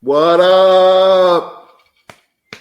What up?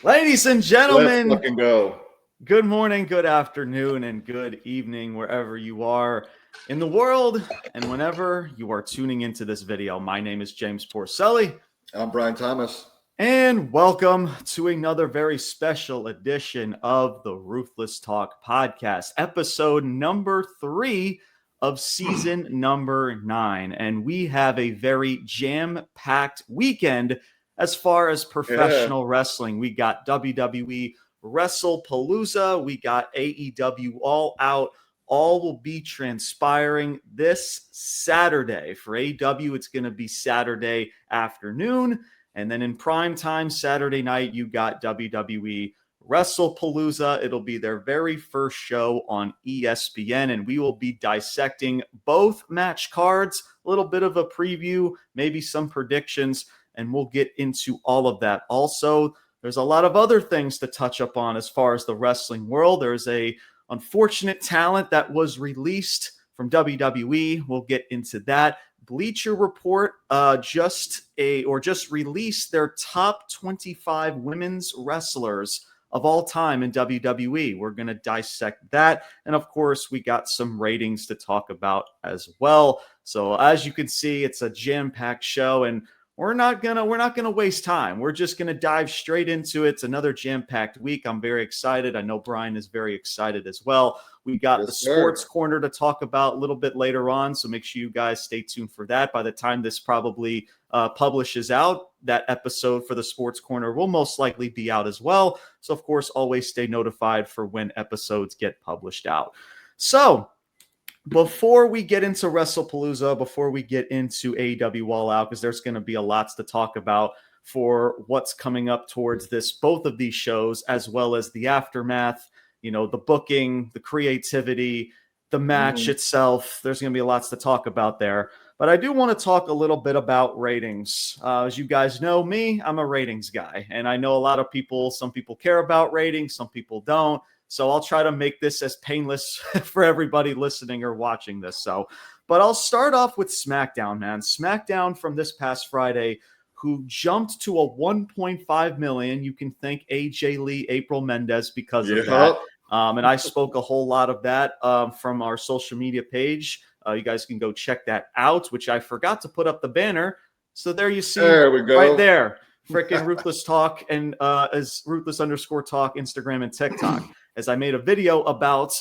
Ladies and gentlemen, Let's fucking go. Good morning, good afternoon, and good evening, wherever you are in the world and whenever you are tuning into this video. My name is James Porcelli. I'm Brian Thomas. And welcome to another very special edition of the Ruthless Talk podcast, episode number 3 of season number 9. And we have a very jam-packed weekend as far as professional wrestling. We got WWE Wrestlepalooza, we got AEW All Out. All will be transpiring this Saturday. For AEW, it's going to be Saturday afternoon. And then in prime time, Saturday night, you got WWE Wrestlepalooza. It'll be their very first show on ESPN, and we will be dissecting both match cards, a little bit of a preview, maybe some predictions, and we'll get into all of that. Also, there's a lot of other things to touch up on as far as the wrestling world. There's a unfortunate talent that was released from WWE. We'll get into that. Bleacher Report just released their top 25 women's wrestlers of all time in WWE. We're going to dissect that. And of course, we got some ratings to talk about as well. So as you can see, it's a jam-packed show, and we're not gonna waste time. We're just gonna dive straight into it. It's another jam-packed week. I'm very excited. I know Brian is very excited as well. We got the sports corner to talk about a little bit later on, so make sure you guys stay tuned for that. By the time this probably publishes out, that episode for the sports corner will most likely be out as well. So of course, always stay notified for when episodes get published out. So before we get into Wrestlepalooza, before we get into AEW All Out, because there's going to be a lot to talk about for what's coming up towards both of these shows, as well as the aftermath, the booking, the creativity, the match itself. There's going to be lots to talk about there. But I do want to talk a little bit about ratings. As you guys know me, I'm a ratings guy. And I know a lot of people, some people care about ratings, some people don't. So I'll try to make this as painless for everybody listening or watching this. But I'll start off with SmackDown, man. SmackDown from this past Friday, who jumped to a 1.5 million. You can thank AJ Lee, April Mendez because of that. And I spoke a whole lot of that from our social media page. You guys can go check that out, which I forgot to put up the banner. So there you see, there we go. Right there. Freaking Ruthless Talk and as Ruthless_Talk, Instagram and TikTok. As I made a video about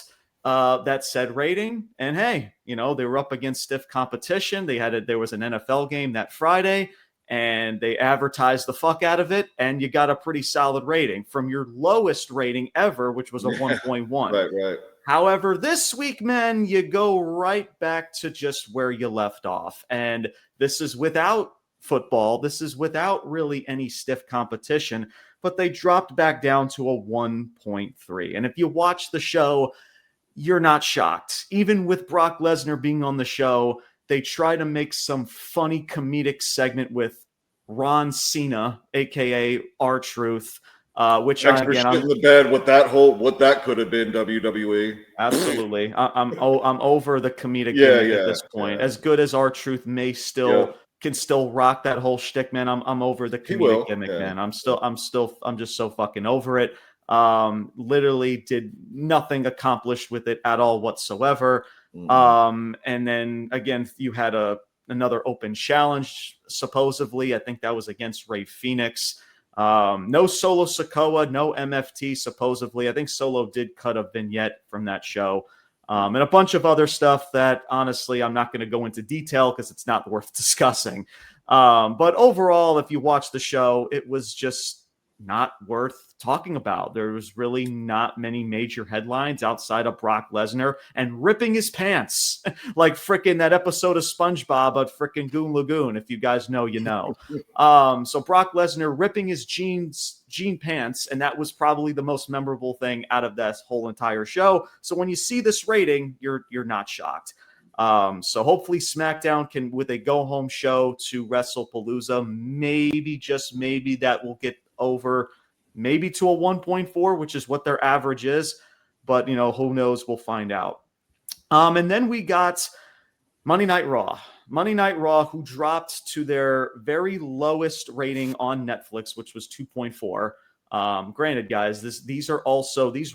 that said rating. And hey, they were up against stiff competition. There was an NFL game that Friday, and they advertised the fuck out of it, and you got a pretty solid rating from your lowest rating ever, which was a 1.1. Right. However, this week, man, you go right back to just where you left off. And this is without football. This is without really any stiff competition, but they dropped back down to a 1.3. And if you watch the show, you're not shocked. Even with Brock Lesnar being on the show, they try to make some funny comedic segment with Ron Cena, aka R-Truth, which I'm in the bed with what that could have been WWE. Absolutely. I'm over the comedic gimmick at this point. As good as R-Truth may can still rock that whole shtick, man. I'm over the comedic gimmick, man. I'm just so fucking over it. Literally did nothing accomplished with it at all whatsoever. And then again, you had another open challenge, supposedly. I think that was against Rey Fenix. No Solo Sikoa, no MFT, supposedly. I think Solo did cut a vignette from that show. And a bunch of other stuff that, honestly, I'm not going to go into detail because it's not worth discussing. But overall, if you watch the show, it was just not worth talking about. There was really not many major headlines outside of Brock Lesnar and ripping his pants like frickin' that episode of SpongeBob at frickin' Goon Lagoon. If you guys know, you know. So Brock Lesnar ripping his jean pants, and that was probably the most memorable thing out of that whole entire show. So when you see this rating, you're not shocked. So hopefully SmackDown can, with a go-home show to Wrestlepalooza, maybe, just maybe, that will get over maybe to a 1.4, which is what their average is. But, who knows? We'll find out. And then we got Monday Night Raw. Monday Night Raw, who dropped to their very lowest rating on Netflix, which was 2.4. Granted, guys, these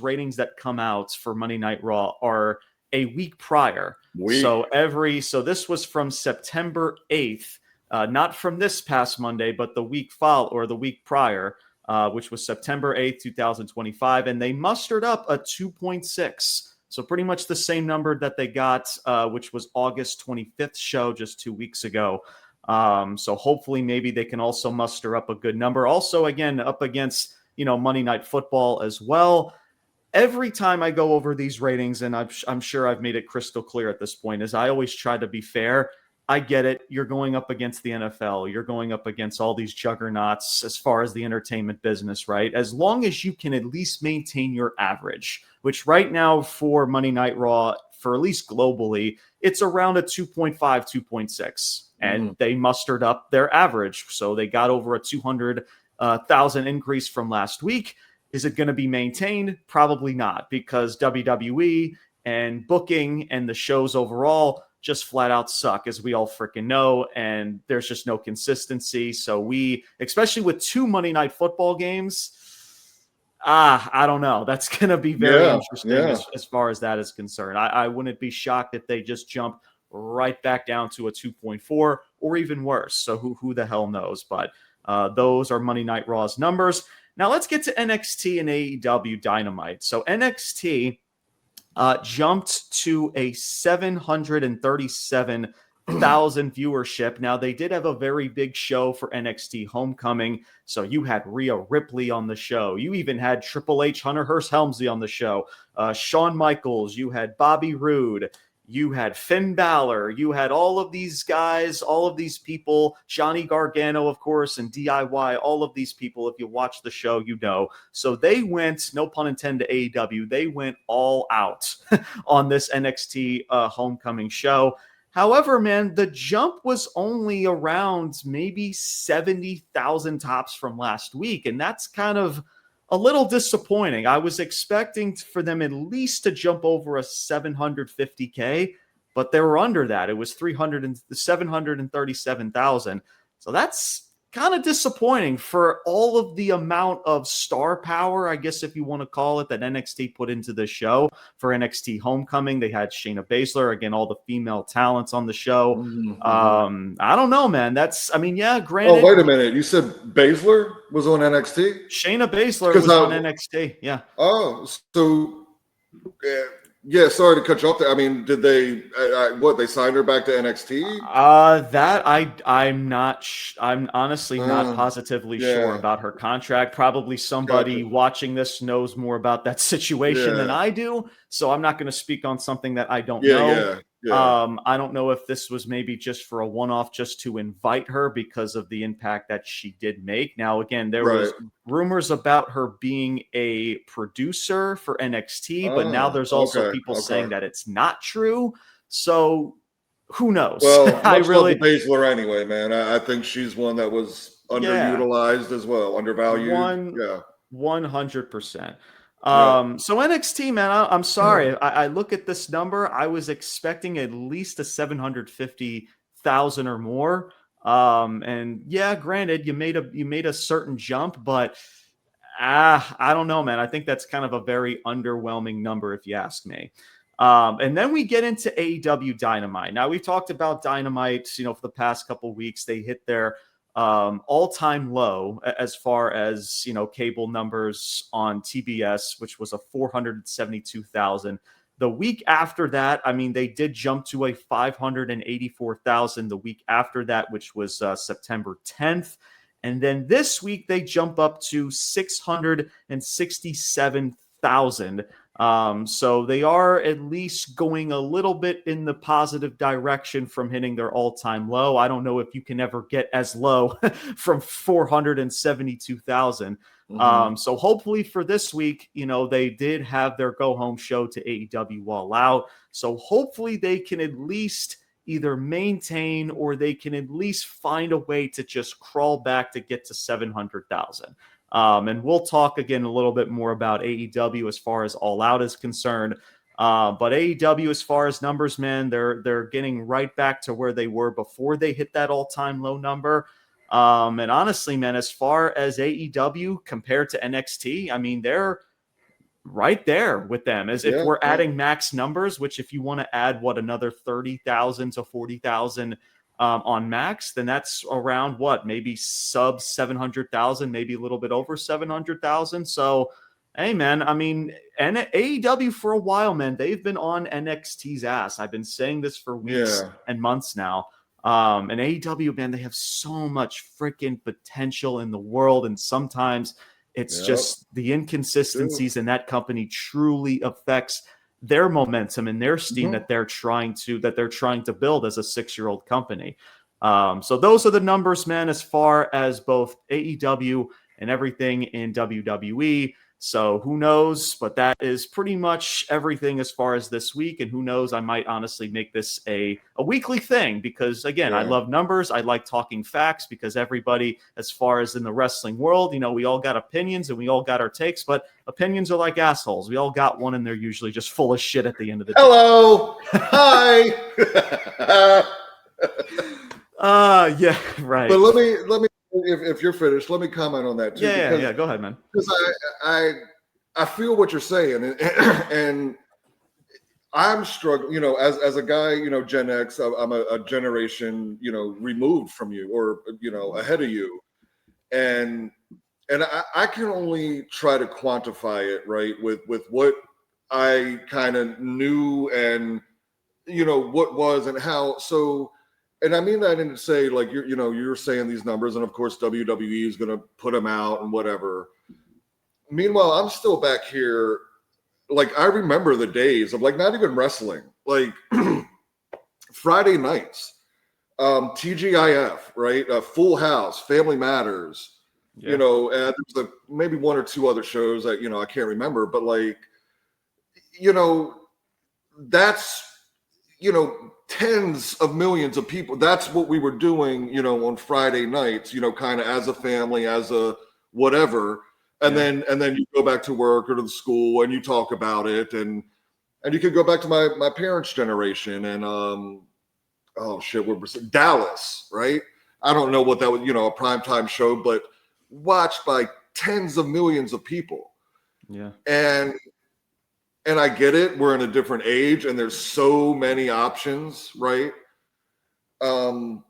ratings that come out for Monday Night Raw are a week prior. So this was from September 8th, not from this past Monday, but the week prior, which was September 8th, 2025, and they mustered up a 2.6. So pretty much the same number that they got, which was August 25th show just 2 weeks ago. So hopefully maybe they can also muster up a good number. Also, again, up against, Monday Night Football as well. Every time I go over these ratings, and I'm sure I've made it crystal clear at this point, is I always try to be fair. I get it. You're going up against the NFL. You're going up against all these juggernauts as far as the entertainment business, right? As long as you can at least maintain your average, which right now for Monday Night Raw, for at least globally, it's around a 2.5, 2.6. And they mustered up their average. So they got over a 200,000 increase from last week. Is it going to be maintained? Probably not, because WWE and booking and the shows overall just flat out suck, as we all freaking know, and there's just no consistency. So especially with 2 Monday Night Football games, I don't know. That's going to be very interesting as far as that is concerned. I wouldn't be shocked if they just jump right back down to a 2.4 or even worse. So who the hell knows? But those are Monday Night Raw's numbers. Now let's get to NXT and AEW Dynamite. So NXT jumped to a 737,000 viewership. Now, they did have a very big show for NXT Homecoming. So you had Rhea Ripley on the show. You even had Triple H, Hunter Hearst Helmsley on the show. Shawn Michaels. You had Bobby Roode. You had Finn Balor. You had all of these guys, all of these people, Johnny Gargano, of course, and DIY, all of these people. If you watch the show, you know. So they went, no pun intended, to AEW. They went all out on this NXT Homecoming show. However, man, the jump was only around maybe 70,000 tops from last week. And that's kind of a little disappointing. I was expecting for them at least to jump over a 750K, but they were under that. It was 737,000. So that's kind of disappointing for all of the amount of star power, I guess, if you want to call it, that NXT put into the show for NXT Homecoming. They had Shayna Baszler, again, all the female talents on the show. I don't know, man. Granted. Oh, wait a minute. You said Baszler was on NXT? Shayna Baszler was on NXT, yeah. Oh, so yeah, sorry to cut you off there. I mean, did they they signed her back to NXT? I'm honestly not positively sure about her contract. Probably somebody watching this knows more about that situation than I do. So I'm not going to speak on something that I don't know. I don't know if this was maybe just for a one-off, just to invite her because of the impact that she did make. Now, again, there was rumors about her being a producer for NXT, but now there's also people saying that it's not true. So who knows? Well, I really love Baszler anyway, man. I think she's one that was underutilized as well, undervalued. 100%. So NXT, man, I'm sorry. I look at this number. I was expecting at least a 750,000 or more. And yeah, granted, you made a certain jump, but I don't know, man. I think that's kind of a very underwhelming number, if you ask me. And then we get into AEW Dynamite. Now, we've talked about Dynamite, for the past couple of weeks. They hit their all-time low as far as cable numbers on TBS, which was a 472,000. The week after that, they did jump to a 584,000 the week after that, which was September 10th. And then this week they jump up to 667,000. So they are at least going a little bit in the positive direction from hitting their all-time low. I don't know if you can ever get as low from 472,000. So hopefully for this week, they did have their go-home show to AEW All Out. So hopefully they can at least either maintain or they can at least find a way to just crawl back to get to 700,000. And we'll talk again a little bit more about AEW as far as All Out is concerned. But AEW, as far as numbers, man, they're getting right back to where they were before they hit that all-time low number. And honestly, man, as far as AEW compared to NXT, I mean, they're right there with them. As if we're adding max numbers, which if you want to add another 30,000 to 40,000 on max, then that's around maybe sub 700,000, maybe a little bit over 700,000. So, hey, man, I mean, and AEW for a while, man, they've been on NXT's ass. I've been saying this for weeks and months now. And AEW, man, they have so much freaking potential in the world. And sometimes it's just the inconsistencies in that company truly affects their momentum and their steam that they're trying to build as a 6-year-old company. So those are the numbers, man, as far as both AEW and everything in WWE. So who knows? But that is pretty much everything as far as this week. And who knows? I might honestly make this a weekly thing because, again, I love numbers. I like talking facts because everybody, as far as in the wrestling world, we all got opinions and we all got our takes. But opinions are like assholes. We all got one and they're usually just full of shit at the end of the day. Hello. Hi. Yeah, right. But let me. If you're finished, let me comment on that too. Yeah. Go ahead, man. Because I feel what you're saying, and I'm struggling. As a guy, Gen X, I'm a generation, removed from you or ahead of you, and I can only try to quantify it right with what I kind of knew and what was and how so. And I mean that in to say, like, you're saying these numbers, and of course WWE is going to put them out and whatever. Meanwhile, I'm still back here. Like, I remember the days of, like, not even wrestling, like Friday nights, TGIF, right? Full House, Family Matters, and there's maybe one or two other shows that, I can't remember, but like, that's, tens of millions of people. That's what we were doing, on Friday nights, kind of as a family, as a whatever. And then you go back to work or to the school and you talk about it. And you could go back to my parents' generation and, Dallas, right? I don't know what that was, a primetime show, but watched by tens of millions of people. Yeah. And I get it. We're in a different age and there's so many options, right? But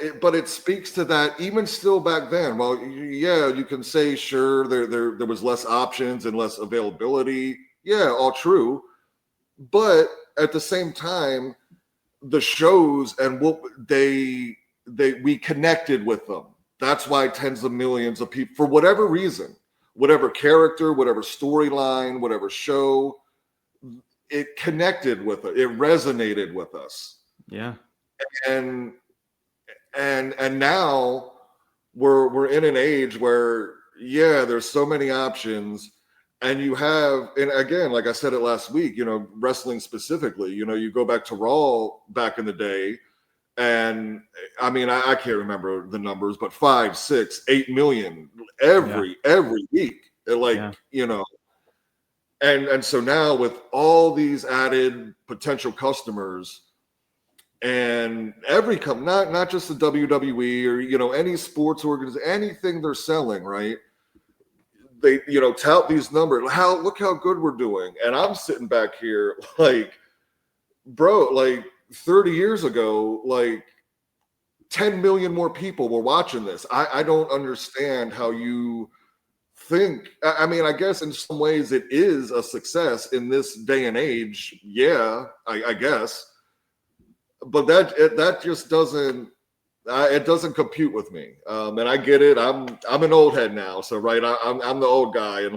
it speaks to that even still back then. Well, yeah, you can say, sure, there was less options and less availability. Yeah, all true. But at the same time, the shows and what we connected with them. That's why tens of millions of people, for whatever reason, whatever character, whatever storyline, whatever show, it connected with it. It resonated with us. Yeah. And now we're in an age where, there's so many options. And you have, and again, like I said it last week, wrestling specifically, you go back to Raw back in the day. And I mean, I can't remember the numbers, but 5, 6, 8 million every week. And so now with all these added potential customers and every company, not just the WWE or, any sports organization, anything they're selling, right? They, tout these numbers. Look how good we're doing. And I'm sitting back here like, bro, like 30 years ago, like 10 million more people were watching this. I don't understand how you think. I mean, I guess in some ways it is a success in this day and age. Yeah, I guess. But that just doesn't it doesn't compute with me. And I get it. I'm an old head now, so right. I'm the old guy,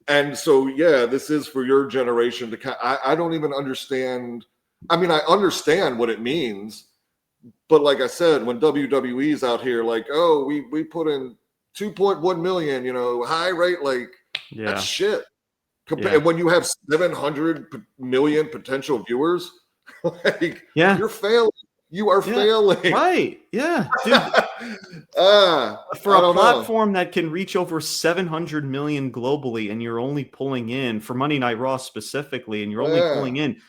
and so this is for your generation to. I don't even understand. I mean, I understand what it means, but like I said, when WWE's out here, like, oh, we put in 2.1 million, high rate, like that's shit. When you have 700 million potential viewers, like you're failing. You are failing. Right. Yeah. Dude. For a platform that can reach over 700 million globally, and you're only pulling in, for Monday Night Raw specifically, and you're only pulling in,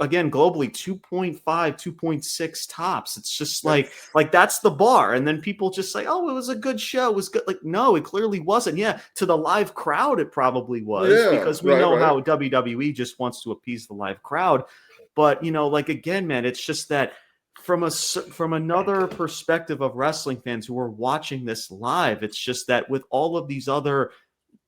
again, globally 2.5, 2.6 tops. It's just like that's the bar. And then people just say, oh, it was a good show. It was good. Like, no, it clearly wasn't. Yeah. To the live crowd, it probably was, because we know how WWE just wants to appease the live crowd. But, you know, like, again, man, it's just that from another perspective of wrestling fans who are watching this live, it's just that with all of these other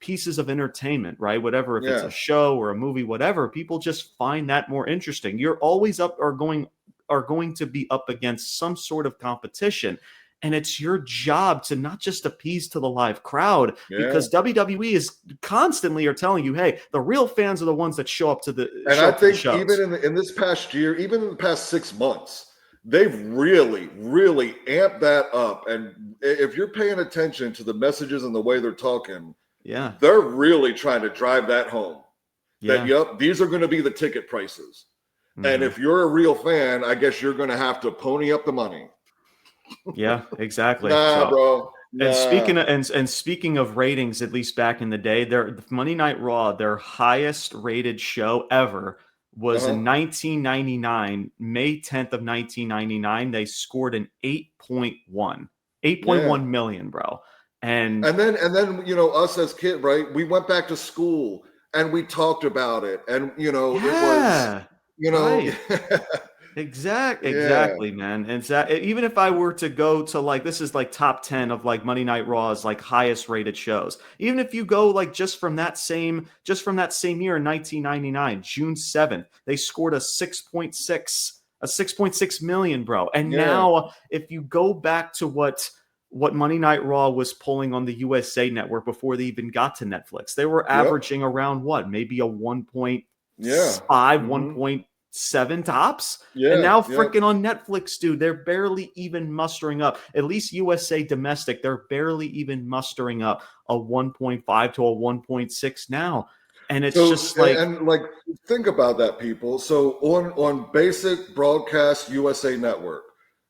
pieces of entertainment, right? Whatever, if it's a show or a movie, whatever, people just find that more interesting. You're always going to be up against some sort of competition. And it's your job to not just appease to the live crowd, because WWE is constantly are telling you, hey, the real fans are the ones that show up to the And I think even in this past year, even in the past 6 months, they've really, really amped that up. And if you're paying attention to the messages and the way they're talking, they're really trying to drive that home. That, these are going to be the ticket prices. And if you're a real fan, I guess you're going to have to pony up the money. Yeah, exactly. Bro. And speaking of ratings, at least back in the day, the Monday Night Raw, their highest rated show ever was in 1999, May 10th of 1999. They scored an 8.1 million, bro. And then, you know, us as kids, right? We went back to school and we talked about it. And, you know, it was, you know, Exactly, man. And even if I were to go to, like, this is like top 10 of like Monday Night Raw's like highest rated shows. Even if you go like just from that same year in 1999, June 7th, they scored a 6.6 million, bro. And now if you go back to what Monday Night Raw was pulling on the USA Network before they even got to Netflix, they were averaging around maybe a 1.5, 1.7 tops. And now freaking on Netflix, dude, they're barely even mustering up, at least USA domestic, they're barely even mustering up a 1.5 to a 1.6 now. And it's just like, and like, think about that, people. So on basic broadcast USA Network,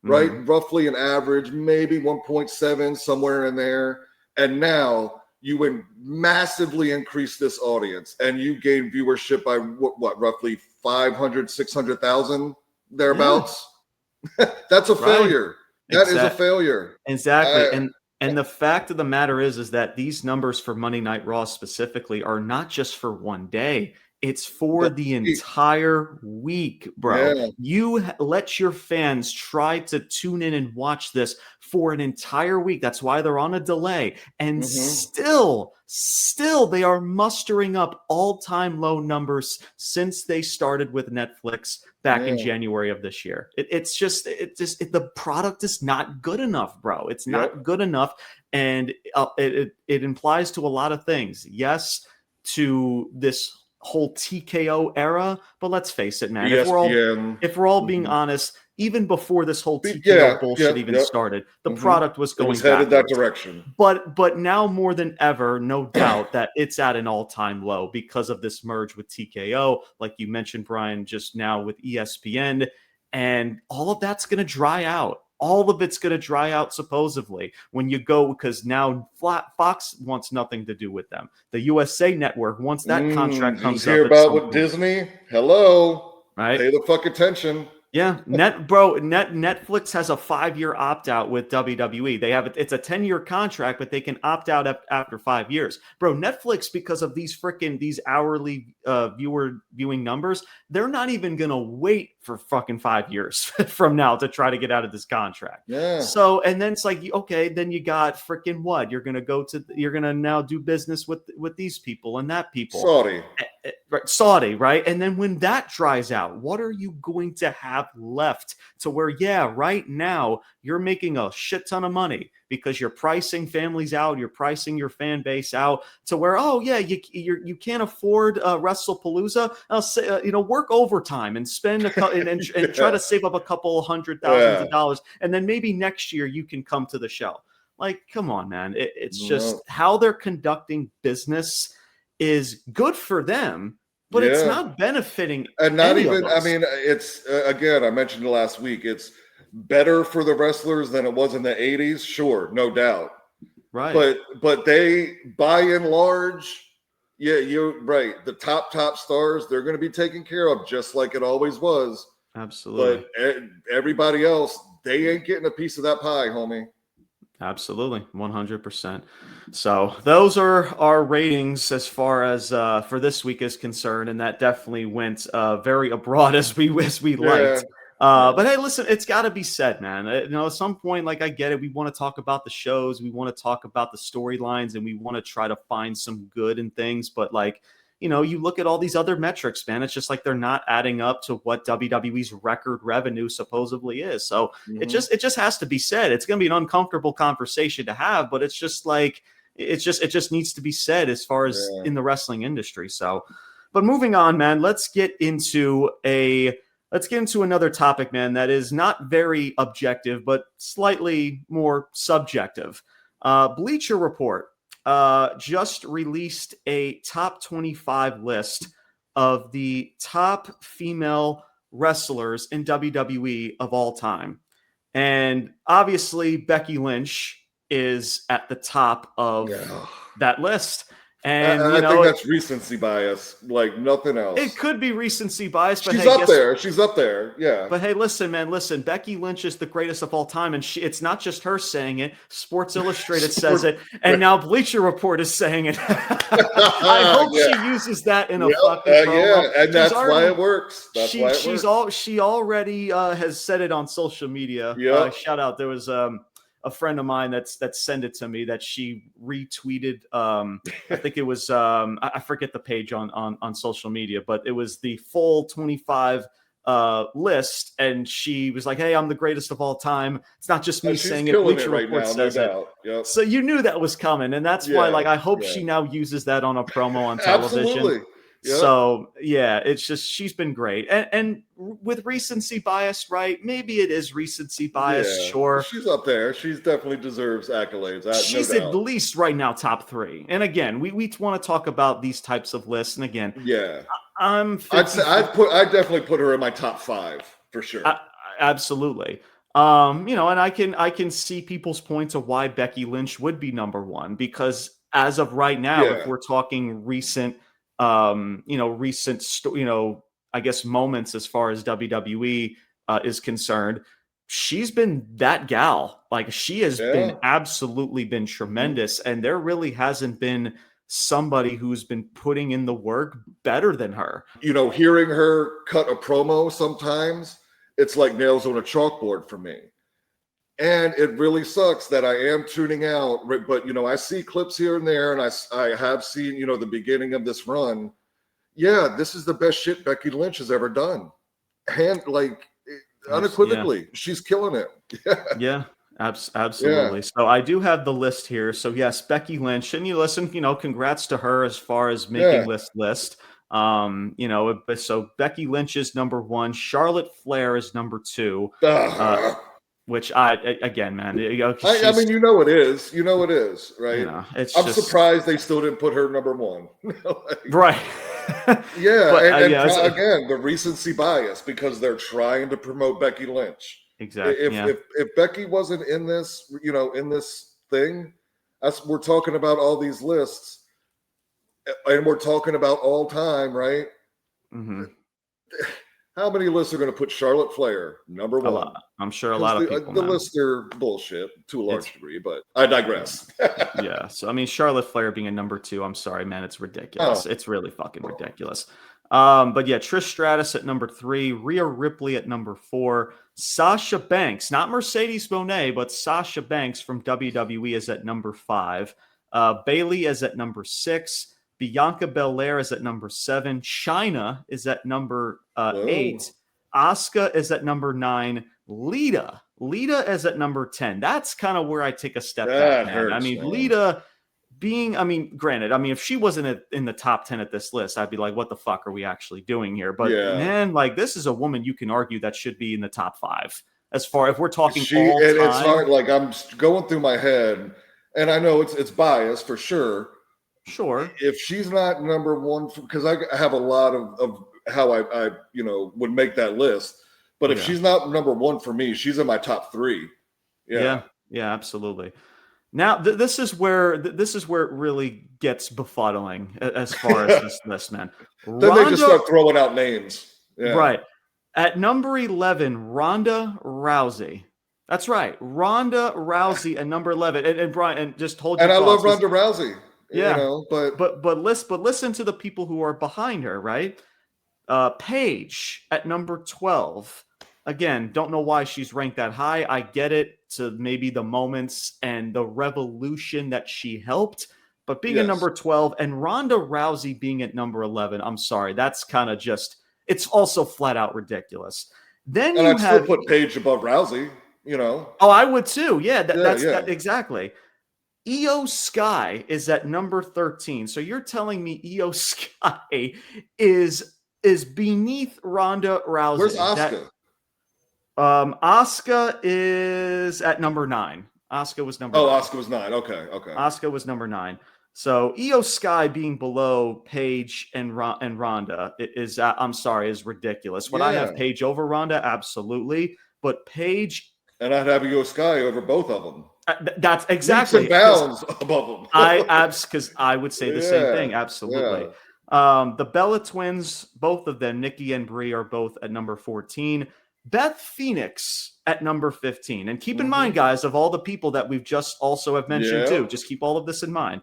right? Roughly an average, maybe 1.7, somewhere in there. And now you would massively increase this audience and you gain viewership by what roughly 500, 600,000 thereabouts. That's a failure. That is a failure. Exactly. And the fact of the matter is that these numbers for Monday Night Raw specifically are not just for one day. It's for the entire week, bro. Yeah. You let your fans try to tune in and watch this for an entire week. That's why they're on a delay. And still they are mustering up all-time low numbers since they started with Netflix back in January of this year. The product is not good enough, bro. It's not good enough. And it implies to a lot of things. Yes, to this whole TKO era, but let's face it, man. If we're all being honest, even before this whole TKO bullshit started, the product was going headed that direction. But now more than ever, no doubt that it's at an all-time low because of this merge with TKO, like you mentioned, Brian, just now with ESPN, and all of that's going to dry out. All of it's going to dry out supposedly when you go, because now Fox wants nothing to do with them. The USA Network, once that contract comes up. You hear about with Disney? Hello. Right? Pay the fuck attention. Yeah, Netflix has a 5-year opt-out with WWE. It's a 10-year contract, but they can opt out after 5 years. Bro, Netflix, because of these hourly viewing numbers, they're not even gonna wait for fucking 5 years from now to try to get out of this contract. Yeah. So, and then it's like, okay, then you got freaking what? You're gonna now do business with these people and that people. Saudi, right? And then when that dries out, what are you going to have left to where, right now you're making a shit ton of money because you're pricing families out, you're pricing your fan base out to where, you can't afford Wrestlepalooza. Work overtime and spend and try to save up a couple $100,000 of dollars, and then maybe next year you can come to the show. Like, come on, man. It's just how they're conducting business is good for them, but it's not benefiting. And not even, I mean, it's, again, I mentioned it last week, it's better for the wrestlers than it was in the 80s? Sure, no doubt. Right. But they, by and large, yeah, you're right. The top stars, they're going to be taken care of just like it always was. Absolutely. But everybody else, they ain't getting a piece of that pie, homie. Absolutely, 100%. So those are our ratings as far as for this week is concerned, and that definitely went very abroad as we liked. But hey, listen, it's got to be said, man. At some point, like, I get it. We want to talk about the shows, we want to talk about the storylines, and we want to try to find some good in things. But like, you look at all these other metrics, man. It's just like they're not adding up to what WWE's record revenue supposedly is. So it just has to be said. It's going to be an uncomfortable conversation to have, but it's just like it just needs to be said as far as in the wrestling industry. So, but moving on, man. Let's get into another topic, man. That is not very objective, but slightly more subjective. Bleacher Report just released a top 25 list of the top female wrestlers in WWE of all time. And obviously Becky Lynch is at the top of that list. And I think that's recency bias, like nothing else. It could be recency bias, but she's up there. She's up there. Yeah. But hey, listen, man, Becky Lynch is the greatest of all time, and it's not just her saying it. Sports Illustrated says it, and now Bleacher Report is saying it. I hope she uses that in a fucking promo. Yeah, and that's why it works. She already has said it on social media. Shout out. There was a friend of mine that sent it to me that she retweeted. I think it was I forget the page on social media, but it was the full 25 list, and she was like, "Hey, I'm the greatest of all time." It's not just me saying it. Bleacher Report says it. Yep. So you knew that was coming, and that's why, like, I hope she now uses that on a promo on television. Absolutely. Yep. So yeah, it's just she's been great, and with recency bias, right? Maybe it is recency bias. Sure, she's up there. She's definitely deserves accollades. She's at least right now top 3. And again, we want to talk about these types of lists. And again, I'd definitely put her in my top 5 for sure. Absolutely. And I can see people's points of why Becky Lynch would be number 1, because as of right now, if we're talking recent. I guess moments as far as WWE is concerned, she's been that gal. Like, she has been absolutely been tremendous, and there really hasn't been somebody who's been putting in the work better than her. Hearing her cut a promo sometimes, it's like nails on a chalkboard for me. And it really sucks that I am tuning out, but I see clips here and there, and I have seen the beginning of this run. Yeah, this is the best shit Becky Lynch has ever done, and unequivocally, she's killing it. Absolutely. So I do have the list here. So yes, Becky Lynch, and congrats to her as far as making this list. So Becky Lynch is number 1. Charlotte Flair is number 2. Which again, man, it is, right? I'm surprised they still didn't put her number 1. Right. Again, the recency bias, because they're trying to promote Becky Lynch. Exactly. If Becky wasn't in this, in this thing, we're talking about all these lists, and we're talking about all time, right? Mm-hmm. How many lists are going to put Charlotte Flair number 1? A lot. I'm sure a lot of people. The lists are bullshit to a large degree, but I digress. So I mean, Charlotte Flair being a number 2, I'm sorry, man, it's ridiculous. It's really fucking ridiculous. But yeah, Trish Stratus at number 3, Rhea Ripley at number 4, Sasha Banks, not Mercedes Moné, but Sasha Banks from WWE is at number 5, Bayley is at number 6. Bianca Belair is at number 7. Chyna is at number 8. Asuka is at number 9. Lita is at number 10. That's kind of where I take a step back. Hurts, I mean, man. Lita granted, if she wasn't in the top 10 at this list, I'd be like, what the fuck are we actually doing here? But man, like, this is a woman you can argue that should be in the top 5. As far if we're talking all time. It's hard. Like, I'm going through my head, and I know it's biased for sure. Sure. If she's not number 1, because I have a lot of how I would make that list. But if she's not number one for me, she's in my top 3. Yeah, absolutely. Now, this is where it really gets befuddling as far as this list, man. Then they just start throwing out names. Yeah. Right. At number 11, Ronda Rousey. That's right, Ronda Rousey at number 11. And Brian, and just hold your thoughts. And I love Ronda Rousey. Yeah, but listen to the people who are behind her, right? Paige at number 12. Again, don't know why she's ranked that high. I get it, to maybe the moments and the revolution that she helped, but being at number 12 and Ronda Rousey being at number 11, I'm sorry, that's kind of just, it's also flat out ridiculous. Then and I'd still put Paige above Rousey, Oh, I would too. Yeah, that's exactly. Io Sky is at number 13. So you're telling me Io Sky is beneath Ronda Rousey. Where's Asuka? Asuka is at number 9. Asuka was number 9. Asuka was 9. Okay. Asuka was number 9. So Io Sky being below Paige and Ronda is, I'm sorry, is ridiculous. Would I have Paige over Ronda? Absolutely. But Paige... And I'd have Io Sky over both of them. That's exactly. Leaps and bounds above them. Because I would say the same thing. Absolutely. The Bella Twins, both of them, Nikki and Brie, are both at number 14. Beth Phoenix at number 15. And keep in mind, guys, of all the people that we've just also have mentioned too, just keep all of this in mind.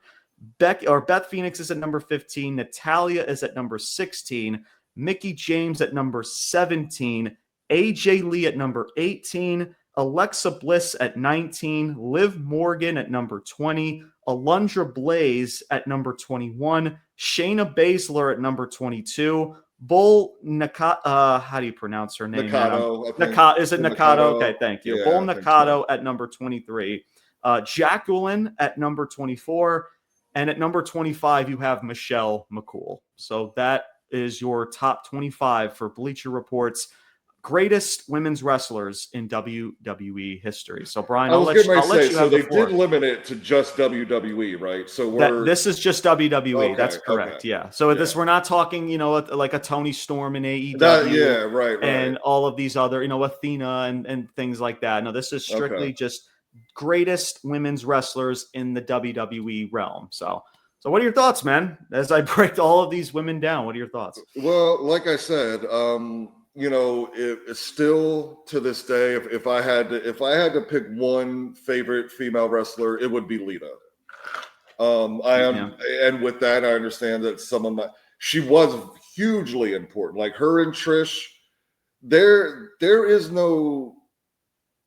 Beth Phoenix is at number 15. Natalya is at number 16. Mickie James at number 17. AJ Lee at number 18. Alexa Bliss at 19, Liv Morgan at number 20, Alundra Blaze at number 21, Shayna Baszler at number 22, Bull Nakano, how do you pronounce her name? Nakano. Is it Nakano? Okay, thank you. Bull Nakano at number 23, Jacqueline at number 24, and at number 25, you have Michelle McCool. So that is your top 25 for Bleacher Report's greatest women's wrestlers in WWE history. So, Brian, I'll let you have the floor. Did limit it to just WWE, right? So this is just WWE. Okay, that's correct. Okay. Yeah. So this, we're not talking, like a Toni Storm in AEW. Right. And all of these other, Athena and things like that. No, this is strictly just greatest women's wrestlers in the WWE realm. So what are your thoughts, man? As I break all of these women down, what are your thoughts? Well, like I said, it's still to this day, if I had to pick one favorite female wrestler, it would be Lita. And with that, I understand that she was hugely important. Like her and Trish, there is no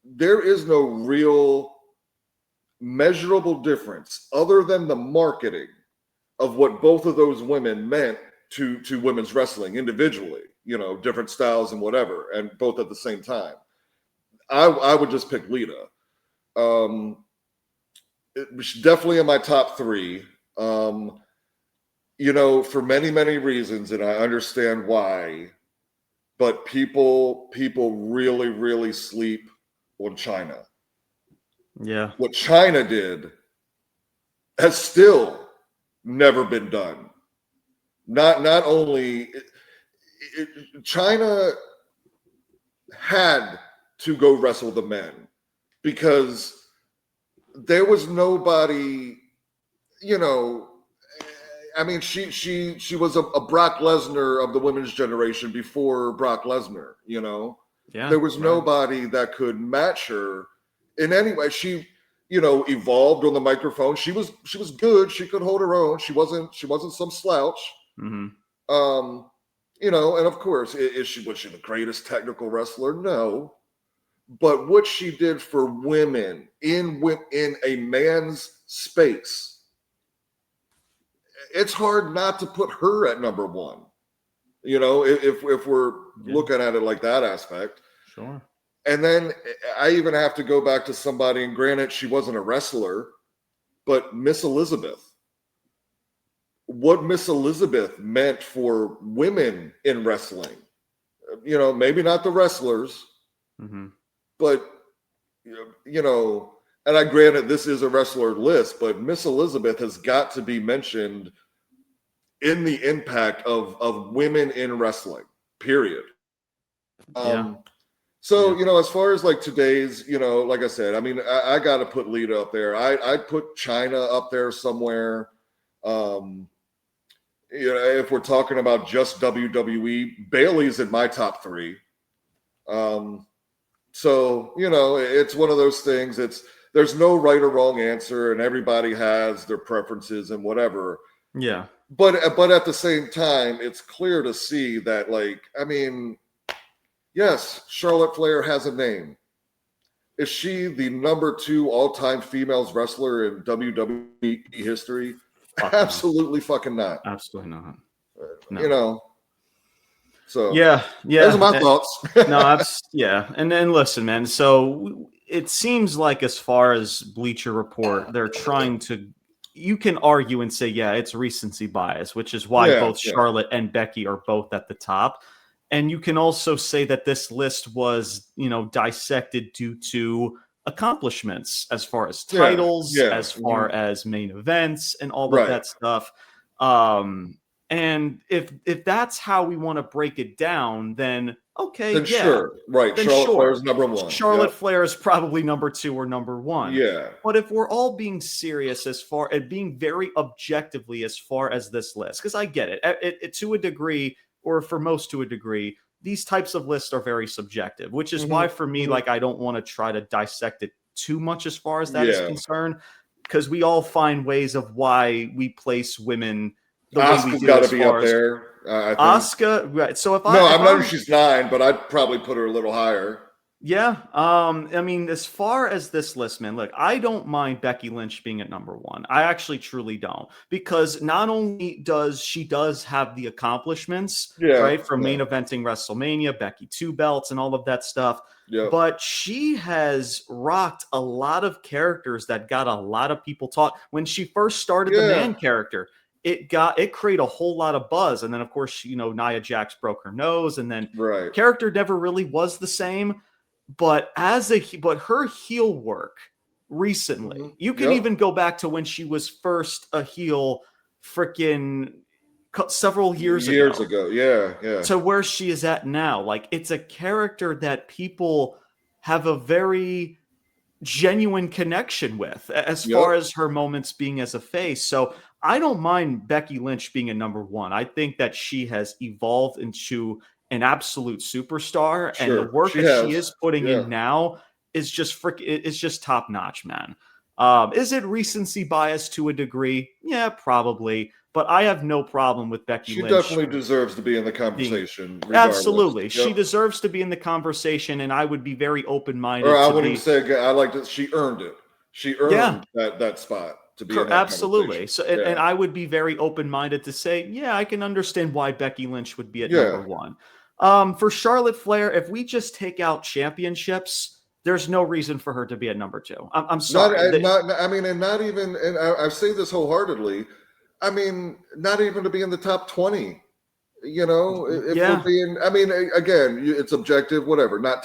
real measurable difference other than the marketing of what both of those women meant to women's wrestling individually. Different styles and whatever, and both at the same time. I would just pick Lita. She's definitely in my top 3. For many, many reasons, and I understand why, but people really, really sleep on China. Yeah. What China did has still never been done. Not only... China had to go wrestle the men because there was nobody, she was a Brock Lesnar of the women's generation before Brock Lesnar, there was nobody that could match her in any way. She, evolved on the microphone. She was good. She could hold her own. She wasn't some slouch. Mm-hmm. And of course, was she the greatest technical wrestler? No. But what she did for women in a man's space, it's hard not to put her at number 1. If we're looking at it like that aspect. Sure. And then I even have to go back to somebody, and granted, she wasn't a wrestler, but Miss Elizabeth. What Miss Elizabeth meant for women in wrestling, maybe not the wrestlers, but, and I granted this is a wrestler list, but Miss Elizabeth has got to be mentioned in the impact of women in wrestling, period. So, as far as like today's, like I said, I mean, I got to put Lita up there. I'd put China up there somewhere. If we're talking about just WWE, Bayley's in my top 3. So, it's one of those things. There's no right or wrong answer, and everybody has their preferences and whatever. Yeah. But at the same time, it's clear to see that, like, I mean, yes, Charlotte Flair has a name. Is she the number 2 all-time females wrestler in WWE history? Absolutely fucking not. Absolutely not. No. So yeah, those are my thoughts. And then listen, man. So it seems like as far as Bleacher Report, they're trying to. You can argue and say, yeah, it's recency bias, which is why both Charlotte and Becky are both at the top. And you can also say that this list was, dissected due to accomplishments as far as titles, as far as main events, and all of that stuff. And if that's how we want to break it down, then okay, then sure, right. Then Charlotte Flair is number 1. Charlotte Flair is probably number 2 or number 1. Yeah. But if we're all being serious as far as being very objectively as far as this list, because I get it to a degree, or for most to a degree, these types of lists are very subjective, which is why for me, like, I don't want to try to dissect it too much as far as that is concerned, because we all find ways of why we place women. Asuka's got to be up there. Asuka, right? So I'm not sure she's 9, but I'd probably put her a little higher. Yeah. I mean, as far as this list, man, look, I don't mind Becky Lynch being at number 1. I actually truly don't, because not only does she have the accomplishments, right, from main eventing WrestleMania, Becky 2 belts and all of that stuff, but she has rocked a lot of characters that got a lot of people talk. When she first started the man character, it created a whole lot of buzz. And then, of course, Nia Jax broke her nose, and then character never really was the same. But her heel work recently, you can even go back to when she was first a heel freaking several years ago. Yeah. To where she is at now. Like, it's a character that people have a very genuine connection with as far as her moments being as a face. So I don't mind Becky Lynch being a number 1. I think that she has evolved into an absolute superstar, and the work she is putting in now is just it's just top notch, man. Is it recency bias to a degree? Yeah, probably. But I have no problem with Becky Lynch. She definitely deserves to be in the conversation. Absolutely. She deserves to be in the conversation, and I would be very open-minded. Or I wouldn't say I like that. She earned it. She earned that spot to be in that absolutely. So, and I would be very open-minded to say, I can understand why Becky Lynch would be at number 1. For Charlotte Flair, if we just take out championships, there's no reason for her to be at number 2. I'm sorry. I say this wholeheartedly. I mean, not even to be in the top 20. If we're being, again, it's objective, whatever. Not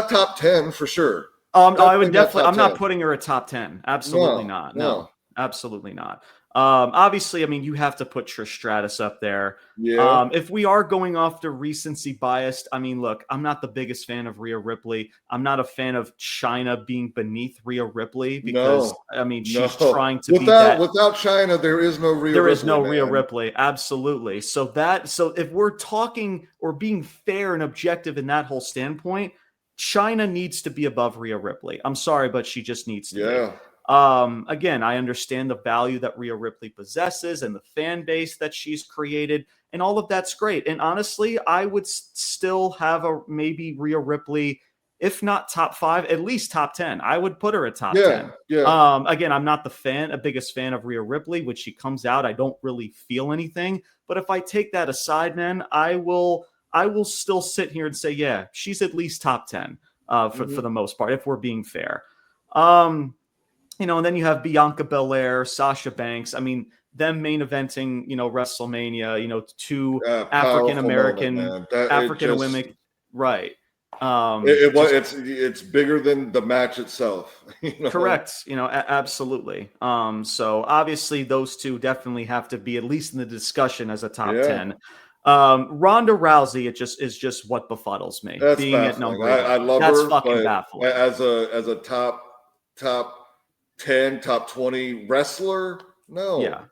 top 10 for sure. I would definitely. I'm not putting her at top 10. Absolutely not. No, absolutely not. Obviously, I mean, you have to put Trish Stratus up there. Yeah. If we are going off the recency biased, I mean, look, I'm not the biggest fan of Rhea Ripley. I'm not a fan of Chyna being beneath Rhea Ripley because, she's trying to be that. Without Chyna, there is no Rhea Ripley. There is no Rhea Ripley. Absolutely. So if we're talking or being fair and objective in that whole standpoint, Chyna needs to be above Rhea Ripley. I'm sorry, but she just needs to be. Again, I understand the value that Rhea Ripley possesses and the fan base that she's created, and all of that's great. And honestly, I would still have maybe Rhea Ripley, if not top 5, at least top 10. I would put her at top 10. Yeah. Again, I'm not a biggest fan of Rhea Ripley. When she comes out, I don't really feel anything. But if I take that aside, man, I will still sit here and say, she's at least top 10 for the most part, if we're being fair. And then you have Bianca Belair, Sasha Banks. I mean, them main eventing, WrestleMania, 2 African-American women. Right. It's bigger than the match itself. Correct. Absolutely. So obviously those 2 definitely have to be at least in the discussion as a top 10. Ronda Rousey, is just what befuddles me. That's being baffling. at number I love that's her. Fucking baffling. As a top 10, top 20 wrestler, no.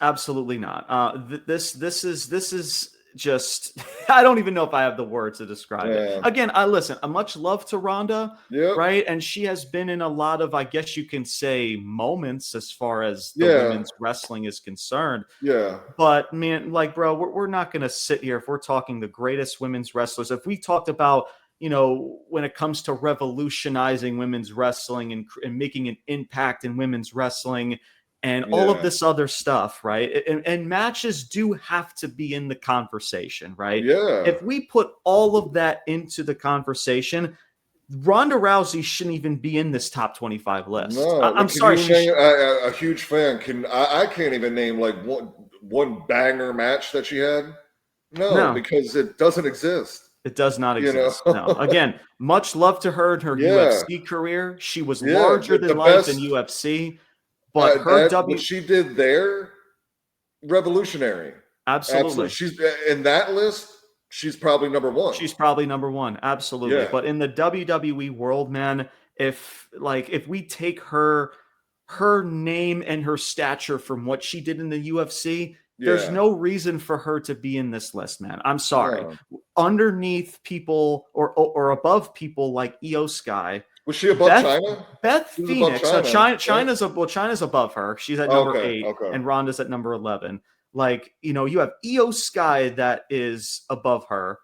Absolutely not. This is just I don't even know if I have the words to describe it. Again, listen, much love to Ronda, right? And she has been in a lot of, I guess you can say, moments as far as the women's wrestling is concerned. Yeah. But man, like, bro, we're not gonna sit here if we're talking the greatest women's wrestlers. If we talked about, when it comes to revolutionizing women's wrestling and making an impact in women's wrestling and all of this other stuff, right? And matches do have to be in the conversation, right? Yeah. If we put all of that into the conversation, Ronda Rousey shouldn't even be in this top 25 list. No, I'm sorry. A huge fan. I can't even name like one banger match that she had. No, because it doesn't exist. It does not exist. No. Again, much love to her in her UFC career. She was larger than life in UFC. But what she did there, revolutionary. Absolutely. She's in that list. She's probably number one. Absolutely. Yeah. But in the WWE world, man, if we take her name and her stature from what she did in the UFC, there's no reason for her to be in this list, man. I'm sorry. No. Underneath people or above people like Io Sky. Was she above China? Beth Phoenix. China's above her. She's at number 8, and Ronda's at number 11. Like, you have Io Sky that is above her,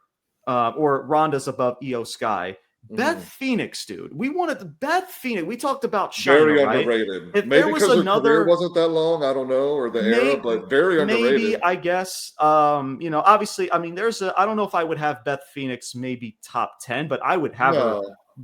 or Ronda's above Io Sky. Beth Phoenix, dude. We wanted Beth Phoenix. We talked about China, very right? underrated. If maybe there was because another, her career wasn't that long. I don't know, or the era, but very underrated. Maybe, I guess. Obviously, I mean, I don't know if I would have Beth Phoenix maybe top 10, but I would have her.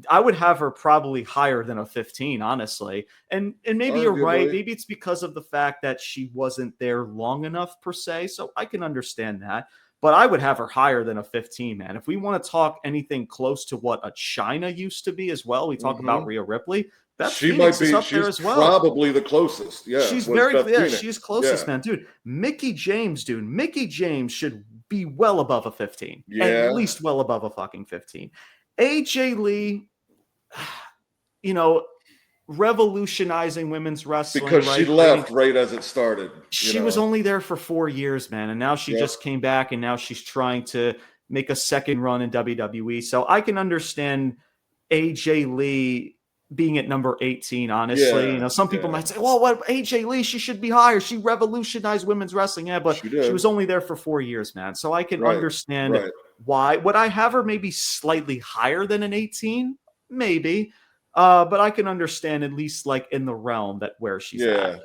I would have her probably higher than a 15, honestly. And maybe you're right. Maybe it's because of the fact that she wasn't there long enough per se. So I can understand that. But I would have her higher than a 15, man. If we want to talk anything close to what a China used to be as well, we talk about Rhea Ripley. Beth Phoenix is up there as well. Probably the closest. Yeah, she's she's closest, man. Dude, Mickie James should be well above a 15. At least well above a fucking 15. AJ Lee, revolutionizing women's wrestling. Because she left right as it started. She was only there for 4 years, man. And now she just came back, and now she's trying to make a second run in WWE. So I can understand AJ Lee being at number 18, honestly. Some people might say, well, what AJ Lee, she should be higher. She revolutionized women's wrestling. Yeah, but she was only there for 4 years, man. So I can understand why. Would I have her maybe slightly higher than an 18? Maybe. But I can understand at least like in the realm that where she's at.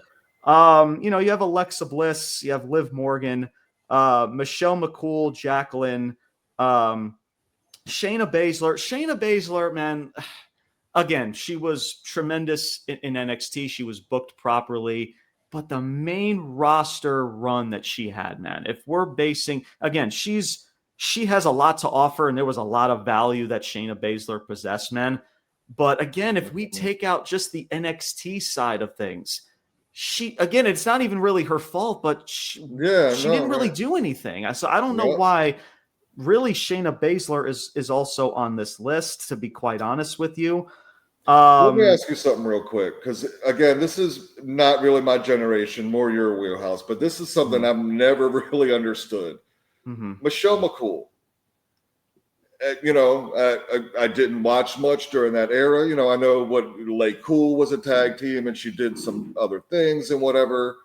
You have Alexa Bliss, you have Liv Morgan, Michelle McCool, Jacqueline, Shayna Baszler. Shayna Baszler, man, again, she was tremendous in NXT. She was booked properly. But the main roster run that she had, man, if we're basing, again, she has a lot to offer, and there was a lot of value that Shayna Baszler possessed, man. But again, if we take out just the NXT side of things, it's not even really her fault, but she didn't really do anything. So I don't know why really Shayna Baszler is also on this list, to be quite honest with you. Let me ask you something real quick, because again, this is not really my generation, more your wheelhouse, but this is something I've never really understood. Michelle McCool. I didn't watch much during that era. I know what Lay Cool was a tag team, and she did some other things and whatever.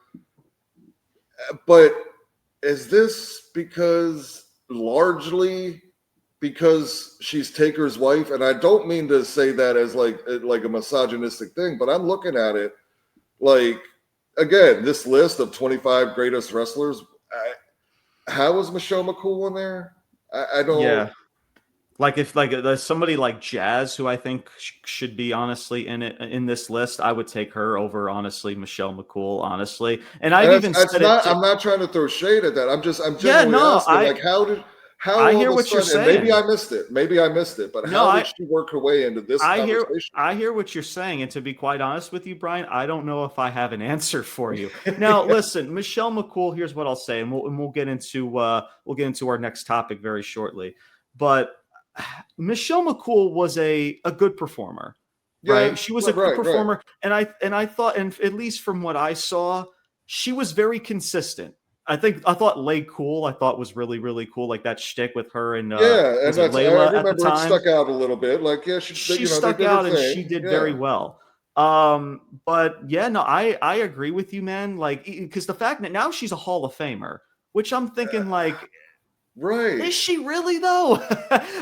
But is this largely because she's Taker's wife? And I don't mean to say that as like a misogynistic thing, but I'm looking at it like, again, this list of 25 greatest wrestlers. How is Michelle McCool in there? I don't. Yeah. Like if there's somebody like Jazz, who I think should be honestly in this list, I would take her over honestly Michelle McCool, honestly. And I'm not trying to throw shade at that. I'm just asking, like, how did How I all hear of a what you're sudden, saying. and maybe I missed it, but how did she work her way into this conversation? I hear what you're saying, and to be quite honest with you, Brian, I don't know if I have an answer for you. Now, listen, Michelle McCool. Here's what I'll say, and we'll get into our next topic very shortly. But Michelle McCool was a good performer, right? She was a good performer, and I thought, and at least from what I saw, she was very consistent. I thought Lay Cool, I thought was really, really cool. Like that shtick with her and and that's, Layla I remember at the time. it stuck out a little bit. Like, she stuck out and she did very well. But yeah, no, I agree with you, man. Like, because the fact that now she's a Hall of Famer, which I'm thinking like, right. Is she really though?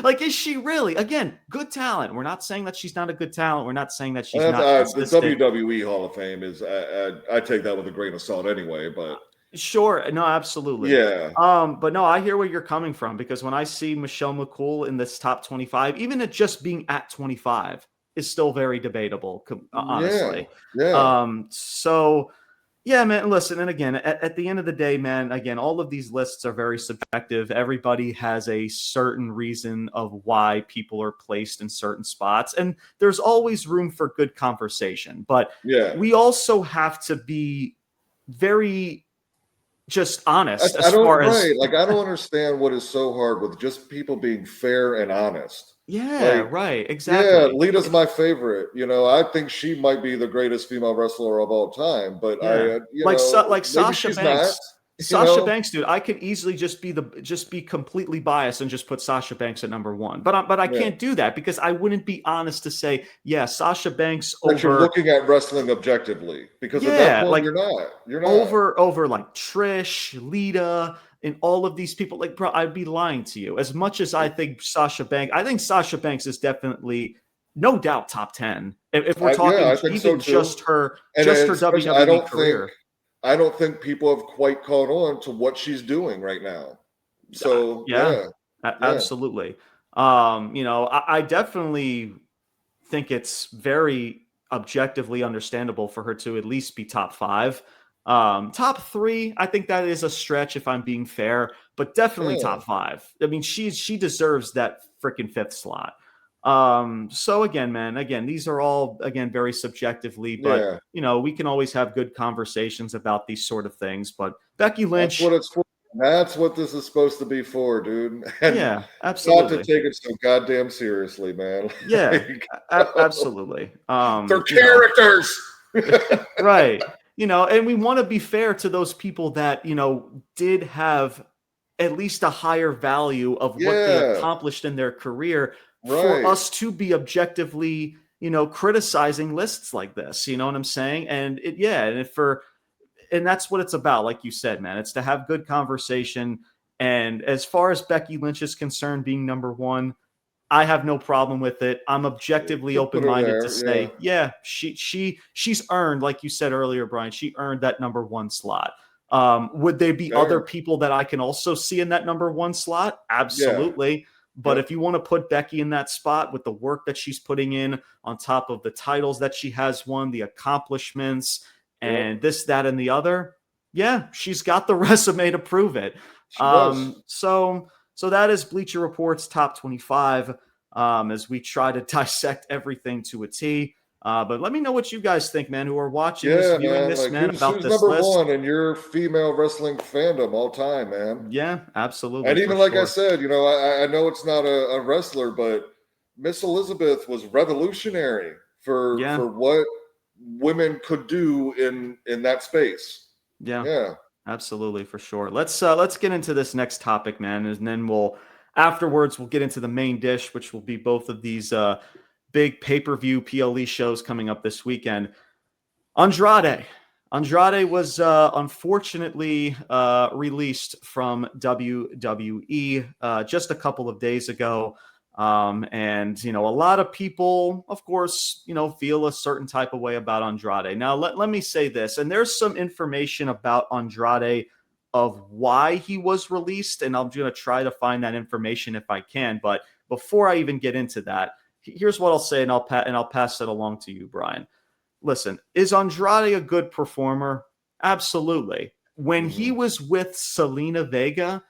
Like, is she really? Again, good talent. We're not saying that she's not a good talent. We're not saying that she's not consistent. The WWE Hall of Fame is, I take that with a grain of salt anyway, but. Sure. No, absolutely. Yeah. But no, I hear where you're coming from, because when I see Michelle McCool in this top 25, even at just being at 25 is still very debatable, honestly. Yeah. So yeah, man, listen, and again, at the end of the day, man, again, all of these lists are very subjective. Everybody has a certain reason of why people are placed in certain spots, and there's always room for good conversation. But we also have to be very just honest I don't understand what is so hard with just people being fair and honest. Yeah, right. Exactly. Yeah, Lita's my favorite. I think she might be the greatest female wrestler of all time. But like Sasha Banks. Sasha Banks, dude, I could easily just be completely biased and just put Sasha Banks at number one. But I can't do that, because I wouldn't be honest to say, Sasha Banks over. You're looking at wrestling objectively, because at that point you're not over like Trish, Lita, and all of these people. Like, bro, I'd be lying to you. As much as I think Sasha Banks is definitely, no doubt, top 10. If we're talking even just her WWE career. I don't think people have quite caught on to what she's doing right now. So absolutely. I definitely think it's very objectively understandable for her to at least be top 5. Top 3, I think that is a stretch if I'm being fair, but definitely top 5. I mean, she deserves that freaking 5th slot. So again, these are all, very subjectively, but we can always have good conversations about these sort of things. But Becky Lynch, that's what it's for. That's what this is supposed to be for, dude. And absolutely. Not to take it so goddamn seriously, man. Yeah, absolutely. They're characters. Right. And we want to be fair to those people that, did have at least a higher value of what they accomplished in their career. For us to be objectively, criticizing lists like this, you know what I'm saying? And and that's what it's about. Like you said, man, it's to have good conversation. And as far as Becky Lynch is concerned, being number 1, I have no problem with it. I'm objectively open-minded to say, she's earned, like you said earlier, Brian, she earned that number 1 slot. Would there be other people that I can also see in that number 1 slot? Absolutely. But if you want to put Becky in that spot with the work that she's putting in, on top of the titles that she has won, the accomplishments, and this, that, and the other, she's got the resume to prove it. So that is Bleacher Report's top 25, as we try to dissect everything to a T. But let me know what you guys think, man, who are watching this, viewing this, man, about this number list. 1 in your female wrestling fandom all time, man? Yeah, absolutely. And even I said, I know it's not a wrestler, but Miss Elizabeth was revolutionary for what women could do in that space. Yeah, absolutely, for sure. Let's get into this next topic, man, and then afterwards we'll get into the main dish, which will be both of these big pay-per-view PLE shows coming up this weekend. Andrade was unfortunately released from WWE just a couple of days ago. And a lot of people, of course, feel a certain type of way about Andrade. Now, let me say this, and there's some information about Andrade of why he was released, and I'm going to try to find that information if I can. But before I even get into that, here's what I'll say, and I'll pass it along to you, Brian. Listen, is Andrade a good performer? Absolutely. When he was with Selena Vega,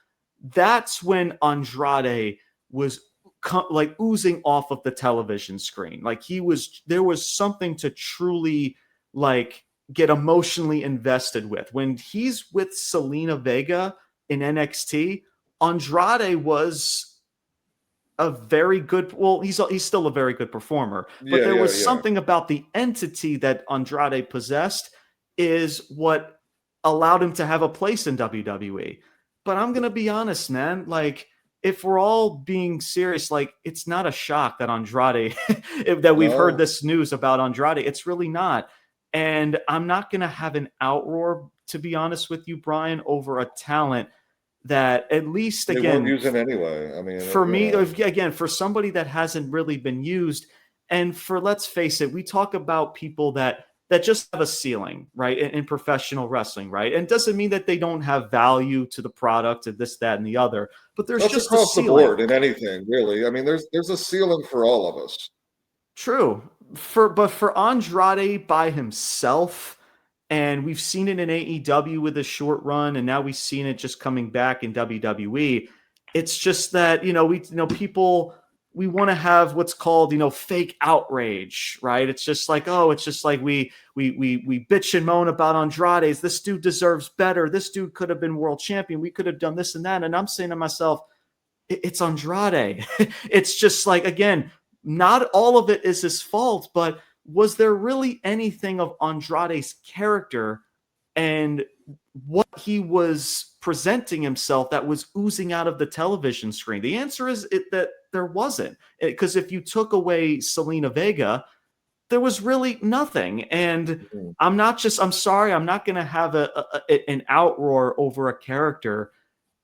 that's when Andrade was like oozing off of the television screen. Like there was something to truly like get emotionally invested with. When he's with Selena Vega in NXT, Andrade was a very good, well, he's still a very good performer, but there was something about the entity that Andrade possessed is what allowed him to have a place in WWE. But I'm going to be honest, man, like, if we're all being serious, like, it's not a shock that Andrade, that we've heard this news about Andrade. It's really not. And I'm not going to have an outroar, to be honest with you, Brian, over a talent that at least, again, they weren't using anyway. I mean, for me, again, for somebody that hasn't really been used, and for, let's face it, we talk about people that just have a ceiling, right, in professional wrestling, right? And doesn't mean that they don't have value to the product and this, that, and the other, but there's just across a ceiling. the board in anything, really. I mean, there's a ceiling for all of us. True. But for Andrade by himself, and we've seen it in AEW with a short run, and now we've seen it just coming back in WWE. It's just that, people, we want to have what's called, fake outrage, right? It's just like, we bitch and moan about Andrade. This dude deserves better. This dude could have been world champion. We could have done this and that. And I'm saying to myself, it's Andrade. It's just like, again, not all of it is his fault, but was there really anything of Andrade's character and what he was presenting himself that was oozing out of the television screen? The answer is that there wasn't, because if you took away Selena Vega, there was really nothing. And I'm sorry, I'm not going to have an outroar over a character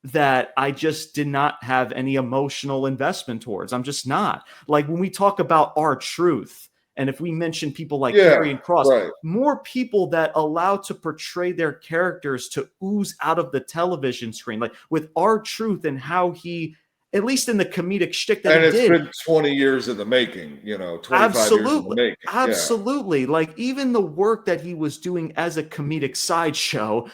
that I just did not have any emotional investment towards. I'm just not. Like, when we talk about R-Truth, and if we mention people like Karrion Kross, more people that allow to portray their characters to ooze out of the television screen, like with R-Truth and how he, at least in the comedic shtick that he did. And it's been 20 years in the making, 25 years in the making. Absolutely. Yeah. Like, even the work that he was doing as a comedic sideshow,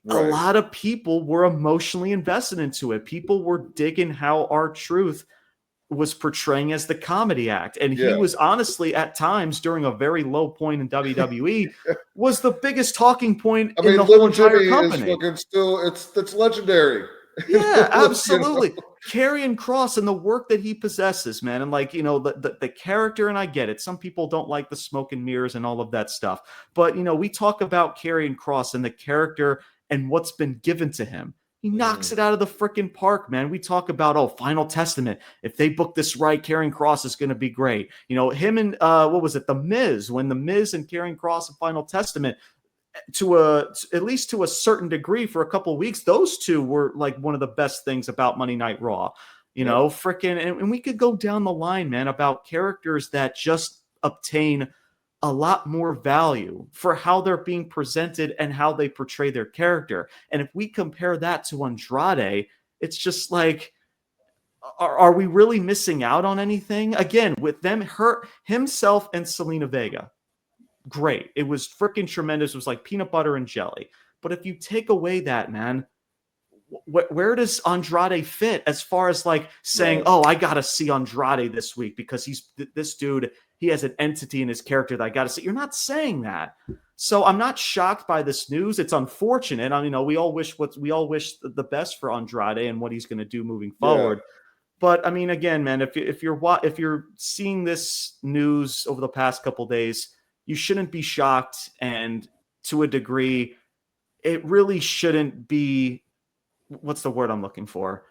a lot of people were emotionally invested into it. People were digging how R-Truth was portraying as the comedy act. And he was honestly, at times, during a very low point in WWE, was the biggest talking point in the whole entire company. It's legendary. Yeah, absolutely. Karrion Kross and the work that he possesses, man. And like, the character, and I get it. Some people don't like the smoke and mirrors and all of that stuff. But, we talk about Karrion Kross and the character and what's been given to him. He knocks it out of the freaking park, man. We talk about, Final Testament. If they book this right, Karrion Kross is going to be great. Him and, The Miz, when The Miz and Karrion Kross and Final Testament, at least to a certain degree for a couple of weeks, those two were like one of the best things about Monday Night Raw. And we could go down the line, man, about characters that just obtain a lot more value for how they're being presented and how they portray their character. And if we compare that to Andrade, it's just like, are we really missing out on anything? Again, with himself and Selena Vega, great. It was freaking tremendous. It was like peanut butter and jelly. But if you take away that, man, where does Andrade fit as far as like saying, I got to see Andrade this week because he's this dude, he has an entity in his character that I got to see. You're not saying that. So I'm not shocked by this news. It's unfortunate. I mean, we all wish the best for Andrade and what he's going to do moving forward. But I mean, again, man, if you're seeing this news over the past couple of days, you shouldn't be shocked. And to a degree, it really shouldn't be, what's the word I'm looking for?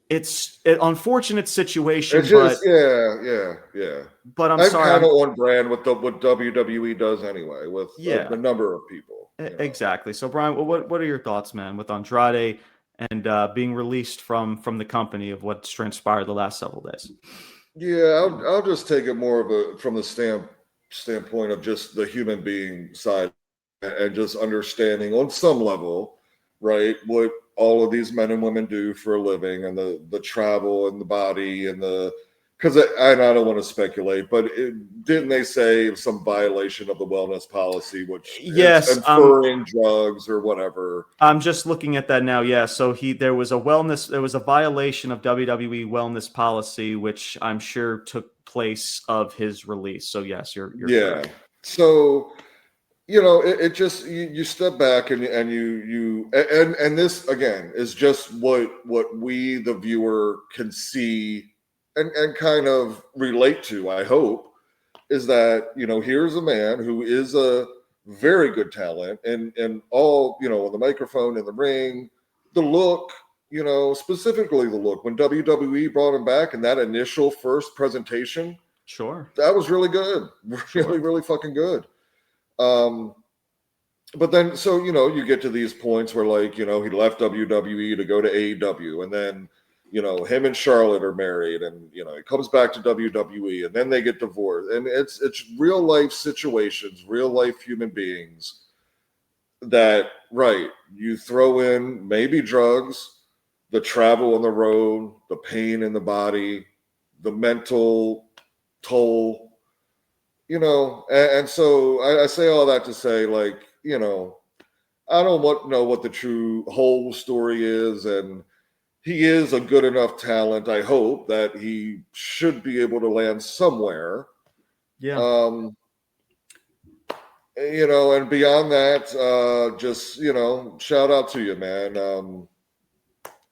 It's an unfortunate situation. It's just, yeah. But I'm sorry. Kind of on brand with what WWE does anyway, with the number of people. Exactly. So, Brian, what are your thoughts, man, with Andrade and being released from the company of what's transpired the last several days? Yeah, I'll just take it more of from the standpoint of just the human being side and just understanding on some level, right, what all of these men and women do for a living, and the travel and the body and the because I don't want to speculate, but didn't they say some violation of the wellness policy, which yes, inferring drugs or whatever? I'm just looking at that now. Yeah, so there was a violation of WWE wellness policy, which I'm sure took place of his release. So yes, you're correct. So it just you step back and this again is just what we the viewer can see and kind of relate to, I hope, is that here's a man who is a very good talent and all on the microphone, in the ring, the look, specifically the look when WWE brought him back in that initial first presentation. Sure, that was really good, really fucking good. But then, so, you get to these points where, like, he left WWE to go to AEW, and then, him and Charlotte are married, and, he comes back to WWE, and then they get divorced. And it's real life situations, real life human beings that, right, you throw in maybe drugs, the travel on the road, the pain in the body, the mental toll, and so I say all that to say, like, I don't know what the true whole story is, and he is a good enough talent, I hope, that he should be able to land somewhere. Yeah. And beyond that, just, shout out to you, man.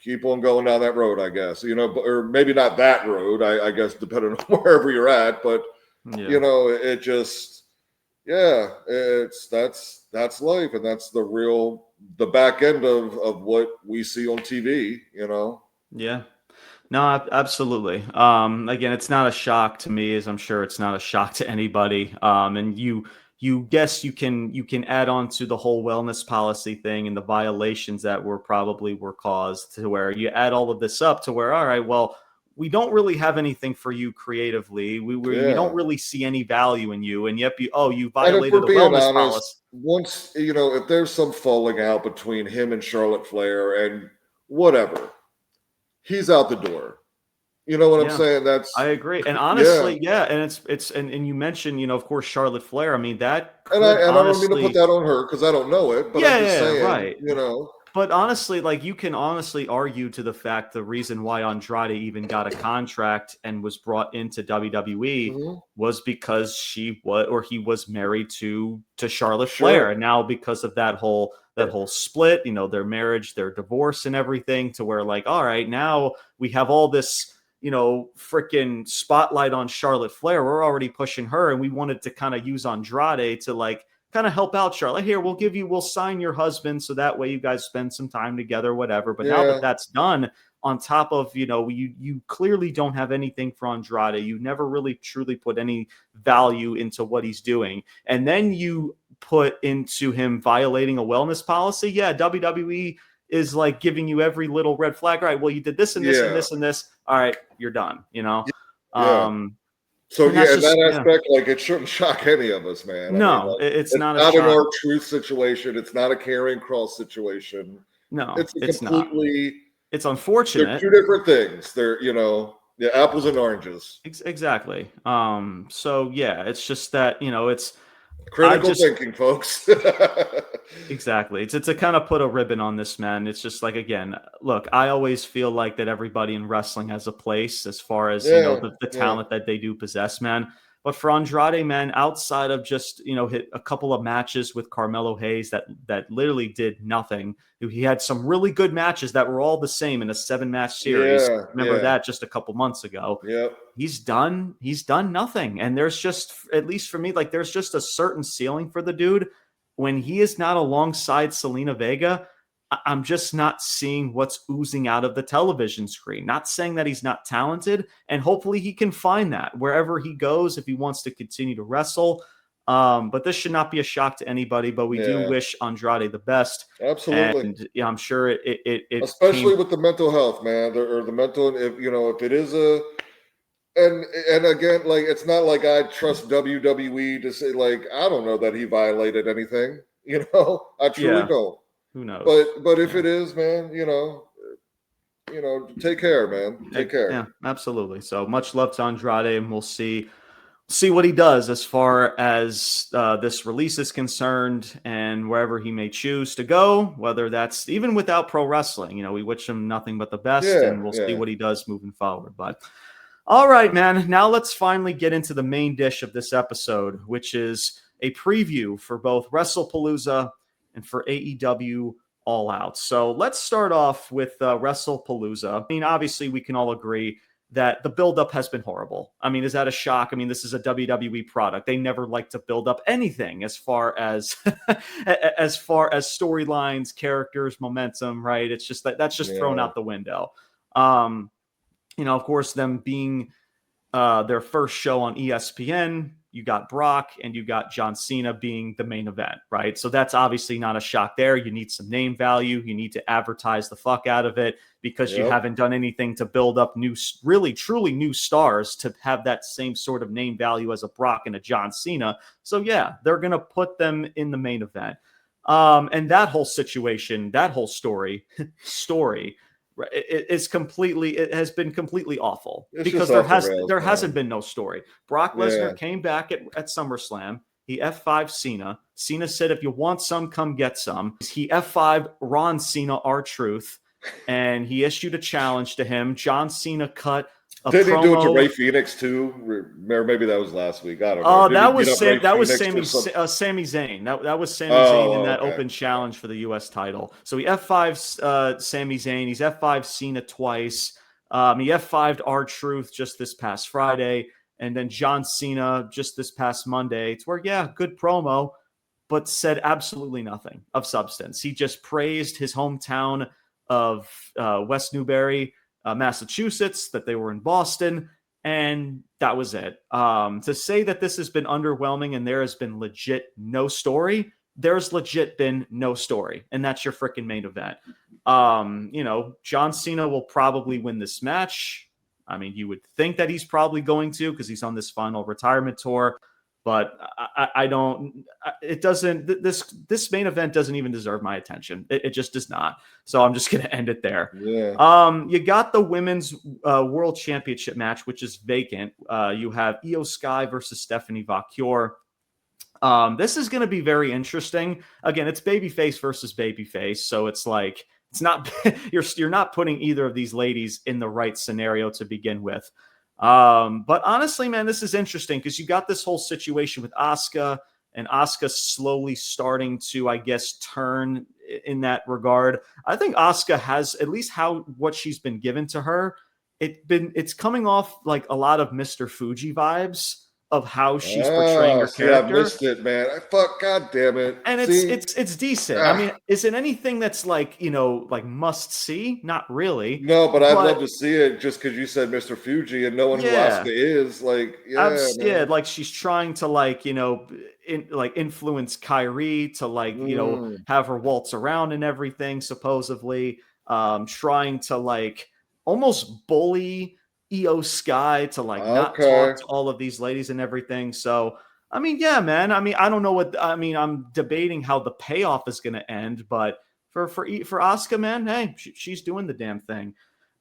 Keep on going down that road, I guess, or maybe not that road, I guess, depending on wherever you're at, but, it just, that's life, and that's the back end of what we see on TV, Yeah. No, absolutely. Again, it's not a shock to me, as I'm sure it's not a shock to anybody. And you guess you can add on to the whole wellness policy thing and the violations that were caused, to where you add all of this up to where, all right, well, we don't really have anything for you creatively. We don't really see any value in you, and yet you violated a wellness policy. Once if there's some falling out between him and Charlotte Flair and whatever, he's out the door. You know what I'm saying? I agree. And honestly, and it's and you mentioned, of course, Charlotte Flair. I mean, that and I don't mean to put that on her because I don't know it, but I'm just saying, right. But honestly, like, you can honestly argue to the fact the reason why Andrade even got a contract and was brought into WWE was because he was married to Charlotte Flair. And now because of that whole split, their marriage, their divorce and everything, to where, like, all right, now we have all this, freaking spotlight on Charlotte Flair. We're already pushing her, and we wanted to kind of use Andrade to, like, kind of help out Charlotte. Here, we'll sign your husband, so that way you guys spend some time together, whatever. But now that that's done, on top of, you clearly don't have anything for Andrade. You never really truly put any value into what he's doing. And then you put into him violating a wellness policy. Yeah, WWE is like giving you every little red flag. All right, well, you did this and this and this and this. All right, you're done, So in that aspect, like, it shouldn't shock any of us, man. No, it's not an R-Truth situation. It's not a Karrion Kross situation. No, it's completely. It's unfortunate. They're two different things. They're apples and oranges. Exactly. So yeah, it's just that it's critical thinking, folks. Exactly. It's to kind of put a ribbon on this, man. It's just like, again, look, I always feel like that everybody in wrestling has a place as far as the talent that they do possess, man. But for Andrade, man, outside of just hit a couple of matches with Carmelo Hayes that literally did nothing. He had some really good matches that were all the same in a 7-match series. Remember that just a couple months ago. Yep. He's done nothing. And there's just, at least for me, like, there's just a certain ceiling for the dude. When he is not alongside Selena Vega, I'm just not seeing what's oozing out of the television screen. Not saying that he's not talented, and hopefully he can find that wherever he goes if he wants to continue to wrestle. But this should not be a shock to anybody, but we do wish Andrade the best. Absolutely. And I'm sure it especially with the mental health, man, or the mental, if it is a, and again, like, it's not like I trust WWE to say, like, I don't know that he violated anything, I truly don't. Who knows? But if it is, man, take care, man. Take care. Yeah, absolutely. So much love to Andrade, and we'll see what he does as far as this release is concerned, and wherever he may choose to go, whether that's even without pro wrestling. We wish him nothing but the best, and we'll see what he does moving forward. But all right, man, now let's finally get into the main dish of this episode, which is a preview for both Wrestlepalooza and for AEW All Out. So let's start off with Wrestlepalooza. I mean, obviously, we can all agree that the buildup has been horrible. I mean, is that a shock? I mean, this is a WWE product. They never like to build up anything as far as storylines, characters, momentum, right? It's just that's just thrown out the window. Of course, them being their first show on ESPN, you got Brock and you got John Cena being the main event, right? So that's obviously not a shock there. You need some name value. You need to advertise the fuck out of it because you haven't done anything to build up really, truly new stars to have that same sort of name value as a Brock and a John Cena. So yeah, they're going to put them in the main event. And that whole situation, that whole story, it has been completely awful because there hasn't been no story. Brock Lesnar came back at SummerSlam. He F5 Cena. Cena said, if you want some, come get some. He F5 Ron Cena, R-Truth, and he issued a challenge to him. John Cena cut a Did promo. He do it to Ray Phoenix too? Or maybe that was last week. I don't know. That was Sami Zayn. That was Sami Zayn in that open challenge for the U.S. title. So he F5'd Sami Zayn. He's F5 Cena twice. He F5'd R-Truth just this past Friday. And then John Cena just this past Monday. It's where, good promo, but said absolutely nothing of substance. He just praised his hometown of West Newbury, Massachusetts, that they were in Boston, and that was it. To say that this has been underwhelming and there has been legit no story, there's legit been no story, and that's your freaking main event. John Cena will probably win this match. I mean, you would think that he's probably going to because he's on this final retirement tour. But I don't. It doesn't. This main event doesn't even deserve my attention. It just does not. So I'm just going to end it there. Yeah. You got the women's world championship match, which is vacant. You have Io Sky versus Stephanie Vacuor. This is going to be very interesting. Again, it's babyface versus babyface, so it's like it's not. You're not putting either of these ladies in the right scenario to begin with. But honestly, man, this is interesting because you got this whole situation with Asuka and Asuka slowly starting to, I guess, turn in that regard. I think Asuka has, at least what she's been given to her, it's coming off like a lot of Mr. Fuji vibes of how she's portraying her character. I missed it, man. God damn it. And it's decent. I mean, is it anything that's like must see? Not really. No, but I'd love to see it just because you said Mr. Fuji and knowing who Asuka is. Like she's trying to influence Kyrie to have her waltz around and everything, supposedly. Trying to almost bully Io Sky to not talk to all of these ladies and everything. So, I mean, yeah, man. I mean, I don't know I'm debating how the payoff is going to end, but for Asuka, man, hey, she's doing the damn thing.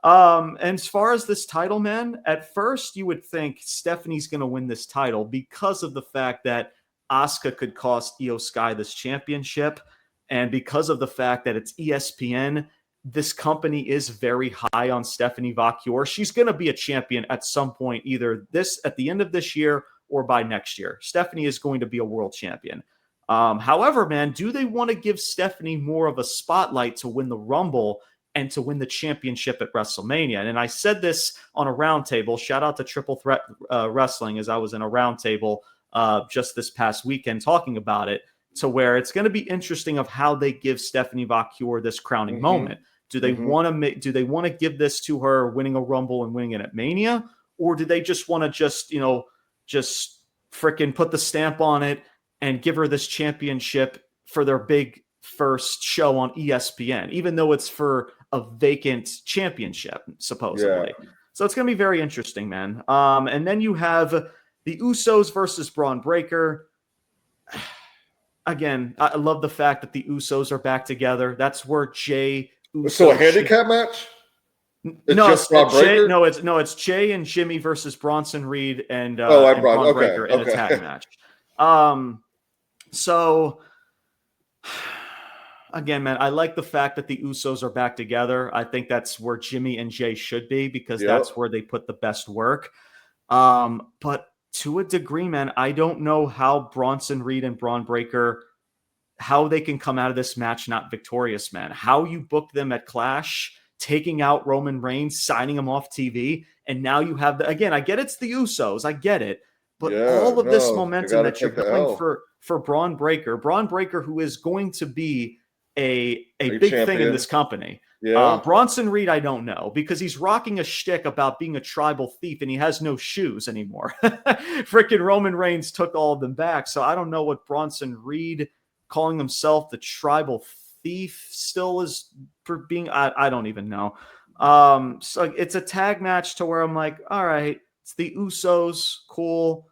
And as far as this title, man, at first you would think Stephanie's going to win this title because of the fact that Asuka could cost Io Sky this championship, and because of the fact that it's ESPN. This company is very high on Stephanie Vacuor. She's going to be a champion at some point, either at the end of this year or by next year. Stephanie is going to be a world champion. However, man, do they want to give Stephanie more of a spotlight to win the Rumble and to win the championship at WrestleMania? And I said this on a roundtable. Shout out to Triple Threat Wrestling, as I was in a roundtable just this past weekend talking about it, to where it's going to be interesting of how they give Stephanie Vacuor this crowning moment. Do they want to give this to her winning a Rumble and winning it at Mania, or do they just want to just freaking put the stamp on it and give her this championship for their big first show on ESPN, even though it's for a vacant championship supposedly? Yeah. So it's going to be very interesting, man. And then you have the Usos versus Braun Breaker. Again, I love the fact that the Usos are back together. That's where Jay Uso. So a handicap match? It's Jay and Jimmy versus Bronson Reed and Bron Breakker in a tag match. So again, man, I like the fact that the Usos are back together. I think that's where Jimmy and Jay should be because that's where they put the best work. But to a degree, man, I don't know how Bronson Reed and Bron Breakker, how they can come out of this match not victorious, man. How you book them at Clash, taking out Roman Reigns, signing him off TV, and now you have again, I get it's the Usos, I get it, but all of this momentum that you're building for Bron Breakker, who is going to be a big thing in this company. Bronson Reed, I don't know, because he's rocking a shtick about being a tribal thief and he has no shoes anymore. Freaking Roman Reigns took all of them back. So I don't know what Bronson Reed calling himself the tribal thief still is for being. I don't even know. So it's a tag match to where I'm like, all right, it's the Usos, cool.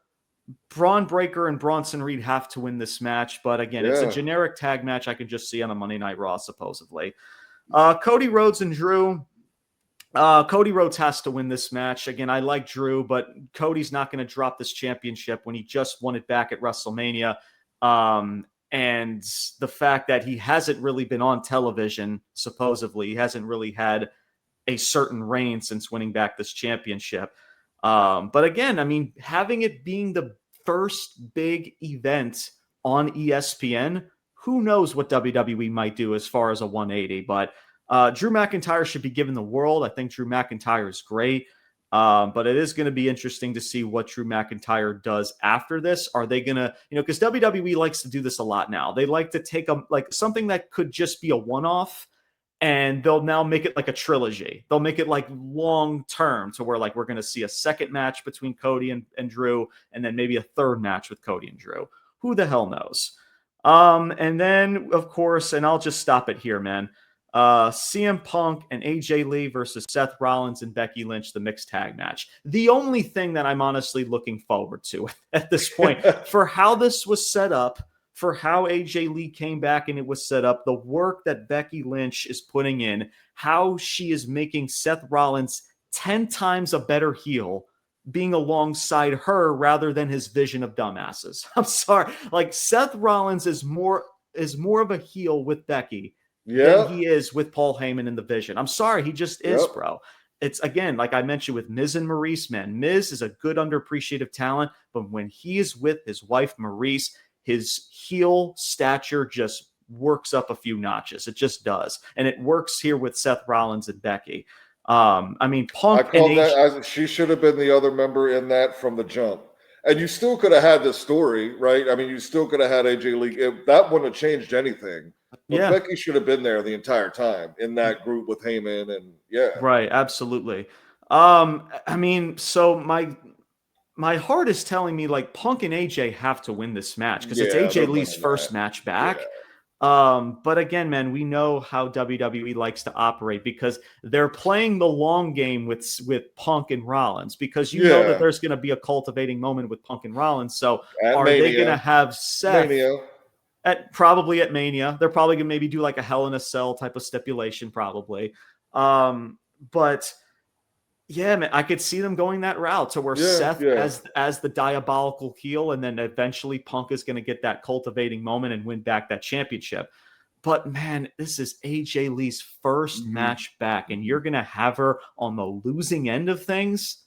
Bron Breakker and Bronson Reed have to win this match, but again, it's a generic tag match I can just see on a Monday Night Raw, supposedly. Cody Rhodes and Drew. Cody Rhodes has to win this match. Again, I like Drew, but Cody's not going to drop this championship when he just won it back at WrestleMania. And the fact that he hasn't really been on television, supposedly, he hasn't really had a certain reign since winning back this championship. But again, I mean, having it being the first big event on ESPN, who knows what WWE might do as far as a 180. But Drew McIntyre should be given the world. I think Drew McIntyre is great. But it is going to be interesting to see what Drew McIntyre does after this. Are they going to, because WWE likes to do this a lot now. They like to take something that could just be a one-off, and they'll now make it like a trilogy. They'll make it like long term to where like we're going to see a second match between Cody and Drew, and then maybe a third match with Cody and Drew. Who the hell knows? And then, of course, and I'll just stop it here, man. CM Punk and AJ Lee versus Seth Rollins and Becky Lynch, the mixed tag match. The only thing that I'm honestly looking forward to at this point for how this was set up, for how AJ Lee came back and it was set up, the work that Becky Lynch is putting in, how she is making Seth Rollins 10 times a better heel being alongside her rather than his vision of dumbasses. I'm sorry. Like Seth Rollins is more of a heel with Becky than he is with Paul Heyman in the Vision. I'm sorry, he just is, bro. It's again, like I mentioned with Miz and Maurice, man. Miz is a good underappreciated talent, but when he is with his wife Maurice, his heel stature just works up a few notches. It just does, and it works here with Seth Rollins and Becky. I mean, Punk. She should have been the other member in that from the jump. And you still could have had this story, right? I mean, you still could have had AJ Lee. That wouldn't have changed anything. But Becky should have been there the entire time in that group with Heyman and Right, absolutely. I mean, so my heart is telling me like Punk and AJ have to win this match because it's AJ Lee's first match back. But again, man, we know how WWE likes to operate because they're playing the long game with Punk and Rollins because you know that there's going to be a cultivating moment with Punk and Rollins. So are they going to have Seth probably at Mania? They're probably going to maybe do like a Hell in a Cell type of stipulation probably. But yeah, man, I could see them going that route to where Seth as the diabolical heel, and then eventually Punk is going to get that cultivating moment and win back that championship. But man, this is AJ Lee's first match back, and you're going to have her on the losing end of things.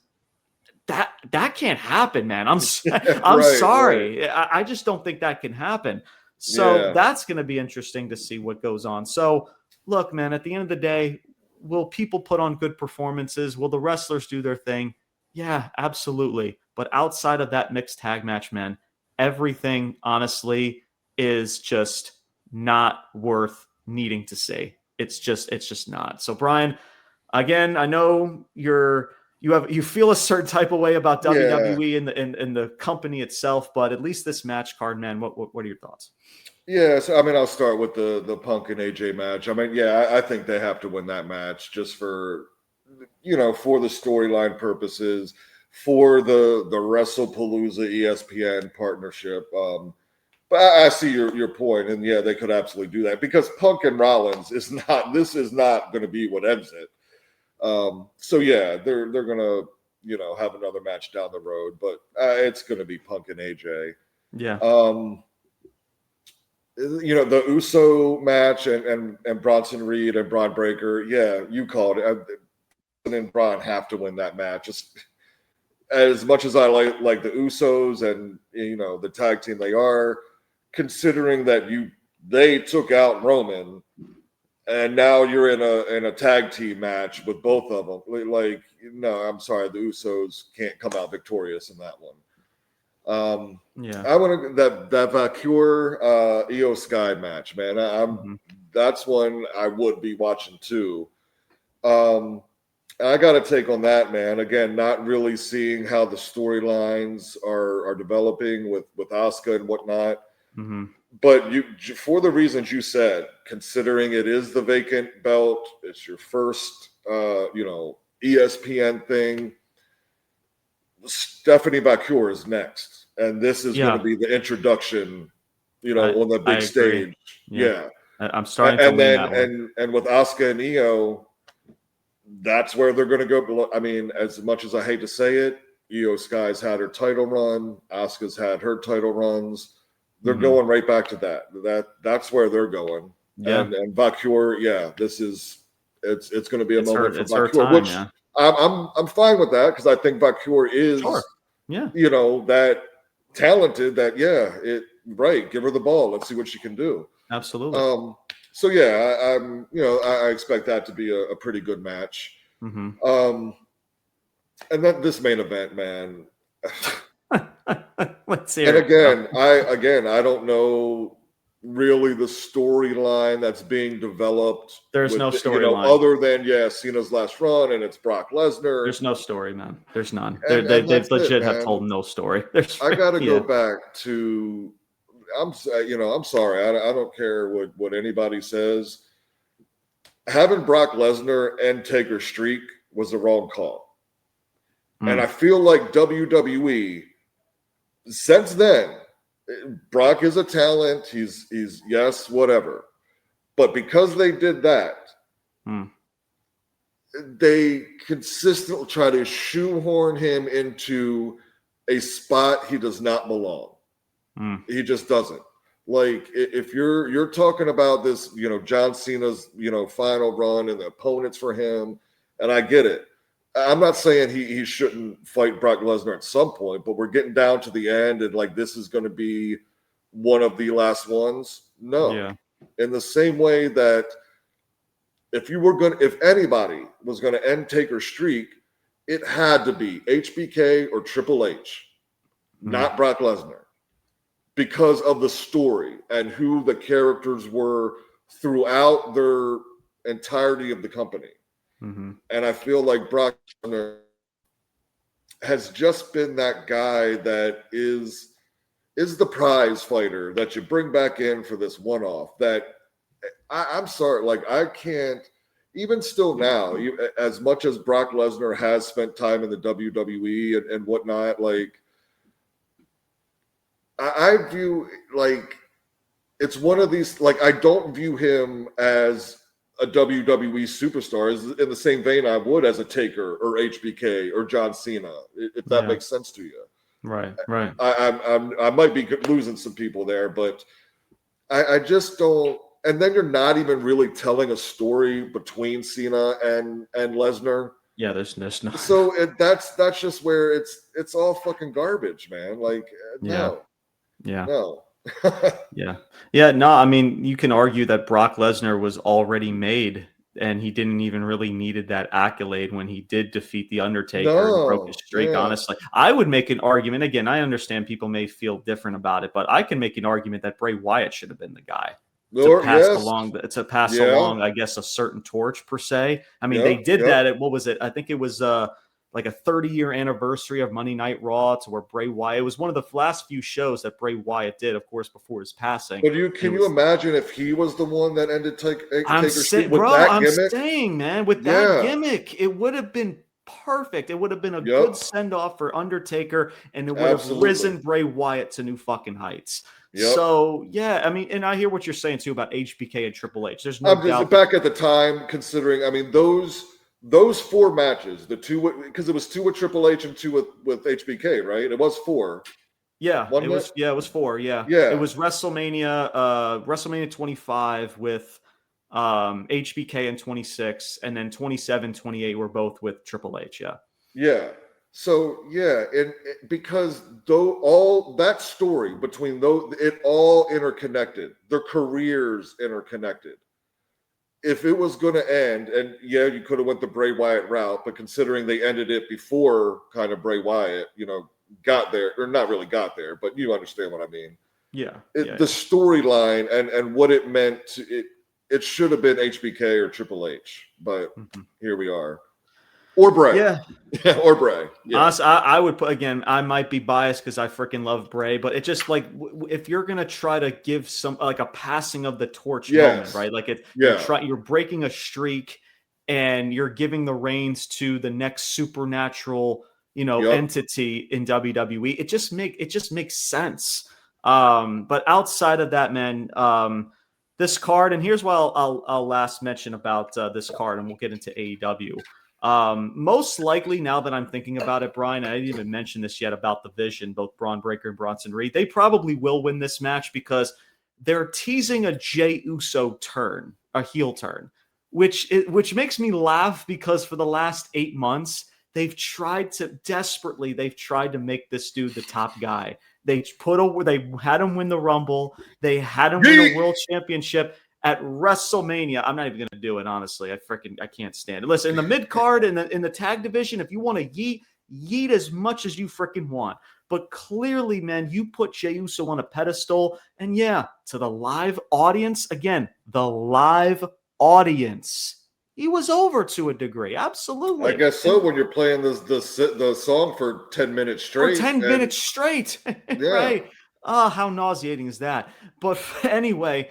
That can't happen, man. I'm sorry. Right. I just don't think that can happen. So that's going to be interesting to see what goes on. So look, man, at the end of the day, will people put on good performances? Will the wrestlers do their thing? Yeah, absolutely. But outside of that mixed tag match, man, everything honestly is just not worth needing to see. It's just not. So Brian, again, I know you feel a certain type of way about WWE and the company itself, but at least this match card, man, what are your thoughts? Yeah, so I mean, I'll start with the Punk and AJ match. I mean, I think they have to win that match just for for the storyline purposes, for the WrestlePalooza ESPN partnership. But I see your point, and they could absolutely do that because Punk and Rollins is not going to be what ends it. So yeah, they're gonna have another match down the road, but it's gonna be Punk and AJ. Yeah. The Uso match and Bronson Reed and Braun Breaker. Yeah, you called it. And Braun have to win that match. Just as much as I like the Usos and the tag team they are, considering that they took out Roman, and now you're in a tag team match with both of them. Like, no, I'm sorry, the Usos can't come out victorious in that one. I want that Valkyrie Io Sky match, man. That's one I would be watching too. I got to take on that, man. Again, not really seeing how the storylines are developing with Asuka and whatnot. But for the reasons you said, considering it is the vacant belt, it's your first, ESPN thing. Stephanie Valkyrie is next, and this is going to be the introduction, on the big stage. Yeah. I'm starting to lean that way. And with Asuka and Io, that's where they're going to go. I mean, as much as I hate to say it, Io Sky's had her title run. Asuka's had her title runs. They're going right back to that. That's where they're going. Yeah. And Valkyrie, it's going to be a moment for Valkyrie, which I'm fine with that, because I think Valkyrie is, that talented. That give her the ball. Let's see what she can do. Absolutely. So yeah, I expect that to be a pretty good match. And then this main event, man. Let's hear it. And I don't know really the storyline that's being developed. There's no storyline other than Cena's last run, and it's Brock Lesnar. There's no story, man. There's none. They legit have told no story. I got to go back to. I'm sorry. I don't care what anybody says. Having Brock Lesnar and Taker streak was the wrong call. And I feel like WWE, since then, Brock is a talent. He's yes, whatever. But because they did that, they consistently try to shoehorn him into a spot he does not belong. He just doesn't. Like, if you're talking about this, John Cena's, final run and the opponents for him, and I get it. I'm not saying he shouldn't fight Brock Lesnar at some point, but we're getting down to the end, and like, this is going to be one of the last ones. No. Yeah. In the same way that if anybody was going to end Taker's streak, it had to be HBK or Triple H, not Brock Lesnar, because of the story and who the characters were throughout their entirety of the company. And I feel like Brock Lesnar has just been that guy that is the prize fighter that you bring back in for this one-off. That I'm sorry, like, I can't, even still now, as much as Brock Lesnar has spent time in the WWE and whatnot, like, I view, like, it's one of these, like, I don't view him as a WWE superstar in the same vein I would as a Taker or HBK or John Cena, if that makes sense to you. Right. I might be losing some people there, but I just don't. And then you're not even really telling a story between Cena and Lesnar. Yeah, there's no. So that's just where it's all fucking garbage, man. Like, no. Yeah. No. No, I mean, you can argue that Brock Lesnar was already made, and he didn't even really needed that accolade when he did defeat the Undertaker and broke his streak. Honestly, I would make an argument. Again, I understand people may feel different about it, but I can make an argument that Bray Wyatt should have been the guy to pass along, I guess, a certain torch per se. I mean, they did that at, what was it? I think it was like a 30-year anniversary of Monday Night Raw, to where Bray Wyatt, it was one of the last few shows that Bray Wyatt did, of course, before his passing. But can you imagine if he was the one that ended Taker's streak with that gimmick? I'm saying, man, with that gimmick, it would have been perfect. It would have been a good send-off for Undertaker, and it would have risen Bray Wyatt to new fucking heights. So, I mean, and I hear what you're saying, too, about HBK and Triple H. There's no doubt. Back at the time, considering, I mean, those those 4 matches, the 2 because it was 2 with Triple H and 2 with HBK, right? It was 4. Yeah, it was. Yeah, it was 4. Yeah, yeah. It was WrestleMania, WrestleMania 25 with HBK and 26, and then 27, 28 were both with Triple H. Yeah. Yeah. So yeah, and because though all that story between those, it all interconnected. Their careers interconnected. If it was going to end, and yeah, you could have went the Bray Wyatt route, but considering they ended it before kind of Bray Wyatt, got there, or not really got there, but you understand what I mean. Yeah. The storyline and what it meant it should have been HBK or Triple H, but here we are. Or Bray. Yeah. Or Bray. Yeah. Honestly, I would put, again, I might be biased because I freaking love Bray, but it's just like, if you're going to try to give some, like a passing of the torch moment, right? Like you're breaking a streak and you're giving the reins to the next supernatural, entity in WWE. It just makes sense. But outside of that, man, this card, and here's what I'll last mention about this card, and we'll get into AEW. Most likely, now that I'm thinking about it, Brian, I didn't even mention this yet about the Vision, both Braun Breaker and Bronson Reed. They probably will win this match because they're teasing a Jey Uso turn, a heel turn, which makes me laugh because for the last 8 months, they've tried to make this dude the top guy. They had him win the Rumble. They had him win a world championship at WrestleMania. I'm not even going to do it, honestly. I can't stand it. Listen, in the mid card and in the tag division, if you want to yeet as much as you freaking want. But clearly, man, you put Jey Uso on a pedestal, and to the live audience, again, the live audience, he was over to a degree. Absolutely. I guess so. When you're playing the song for 10 minutes straight. For 10 minutes straight. Right. Oh, how nauseating is that? But anyway,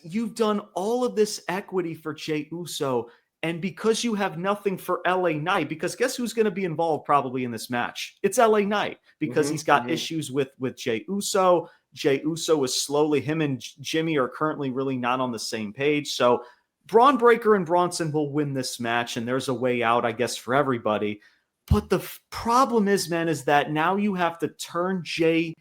you've done all of this equity for Jey Uso, and because you have nothing for LA Knight, because guess who's going to be involved probably in this match? It's LA Knight, because he's got issues with Jey Uso. Jey Uso is him and Jimmy are currently really not on the same page. So Braun Breaker and Bronson will win this match, and there's a way out, I guess, for everybody. But the problem is, man, is that now you have to turn Jey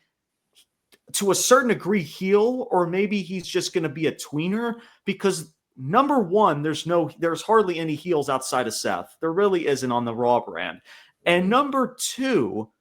to a certain degree heel, or maybe he's just going to be a tweener, because number one, there's hardly any heels outside of Seth. There really isn't on the Raw brand. And number two,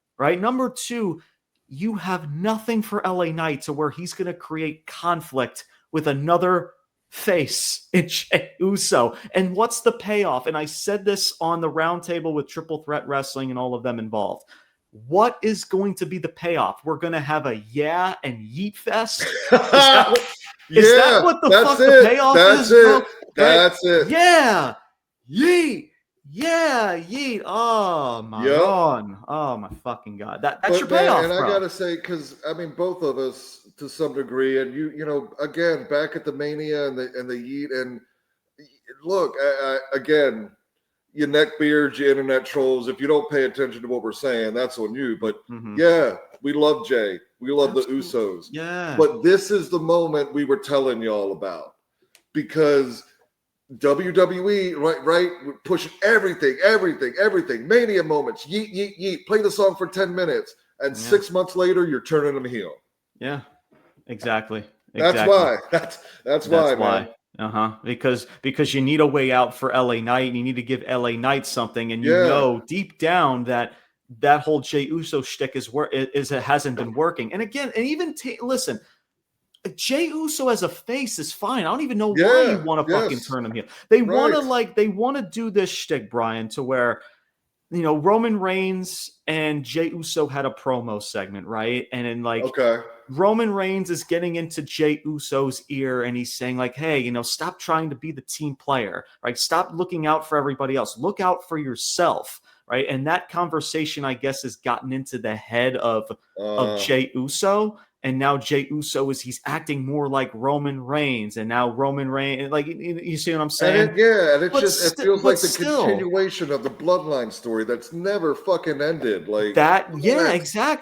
you have nothing for LA Knight to where he's going to create conflict with another face in Jey Uso. And what's the payoff? And I said this on the roundtable with Triple Threat Wrestling and all of them involved. What is going to be the payoff? We're going to have a and yeet fest? Is that what the payoff is? That's it. Yeah. Yeet. Yeah, yeet. Oh, my God. Oh, my fucking God. That's your payoff, and bro. I got to say, because, I mean, both of us, to some degree, and again, back at the Mania and the yeet, and look, again, you neckbeards, you internet trolls, if you don't pay attention to what we're saying, that's on you. But we love Jey. We love the Usos. Yeah. But this is the moment we were telling y'all about, because WWE, right, pushing everything. Mania moments, yeet. Play the song for 10 minutes. And 6 months later, you're turning them heel. Yeah, exactly. That's why. That's why, man. Because you need a way out for LA Knight, and you need to give LA Knight something, and you know deep down that whole Jey Uso shtick hasn't been working. And again, and even listen, Jey Uso as a face is fine. I don't even know why you want to fucking turn him heel. They want to do this shtick, Brian, to where Roman Reigns and Jey Uso had a promo segment, right? And then Roman Reigns is getting into Jey Uso's ear, and he's saying like, hey, stop trying to be the team player, right? Stop looking out for everybody else. Look out for yourself, right? And that conversation, I guess, has gotten into the head of Jey Uso. And now Jey Uso he's acting more like Roman Reigns, and now Roman Reigns, like, you see what I'm saying? And it feels like the continuation of the bloodline story that's never fucking ended. Like that,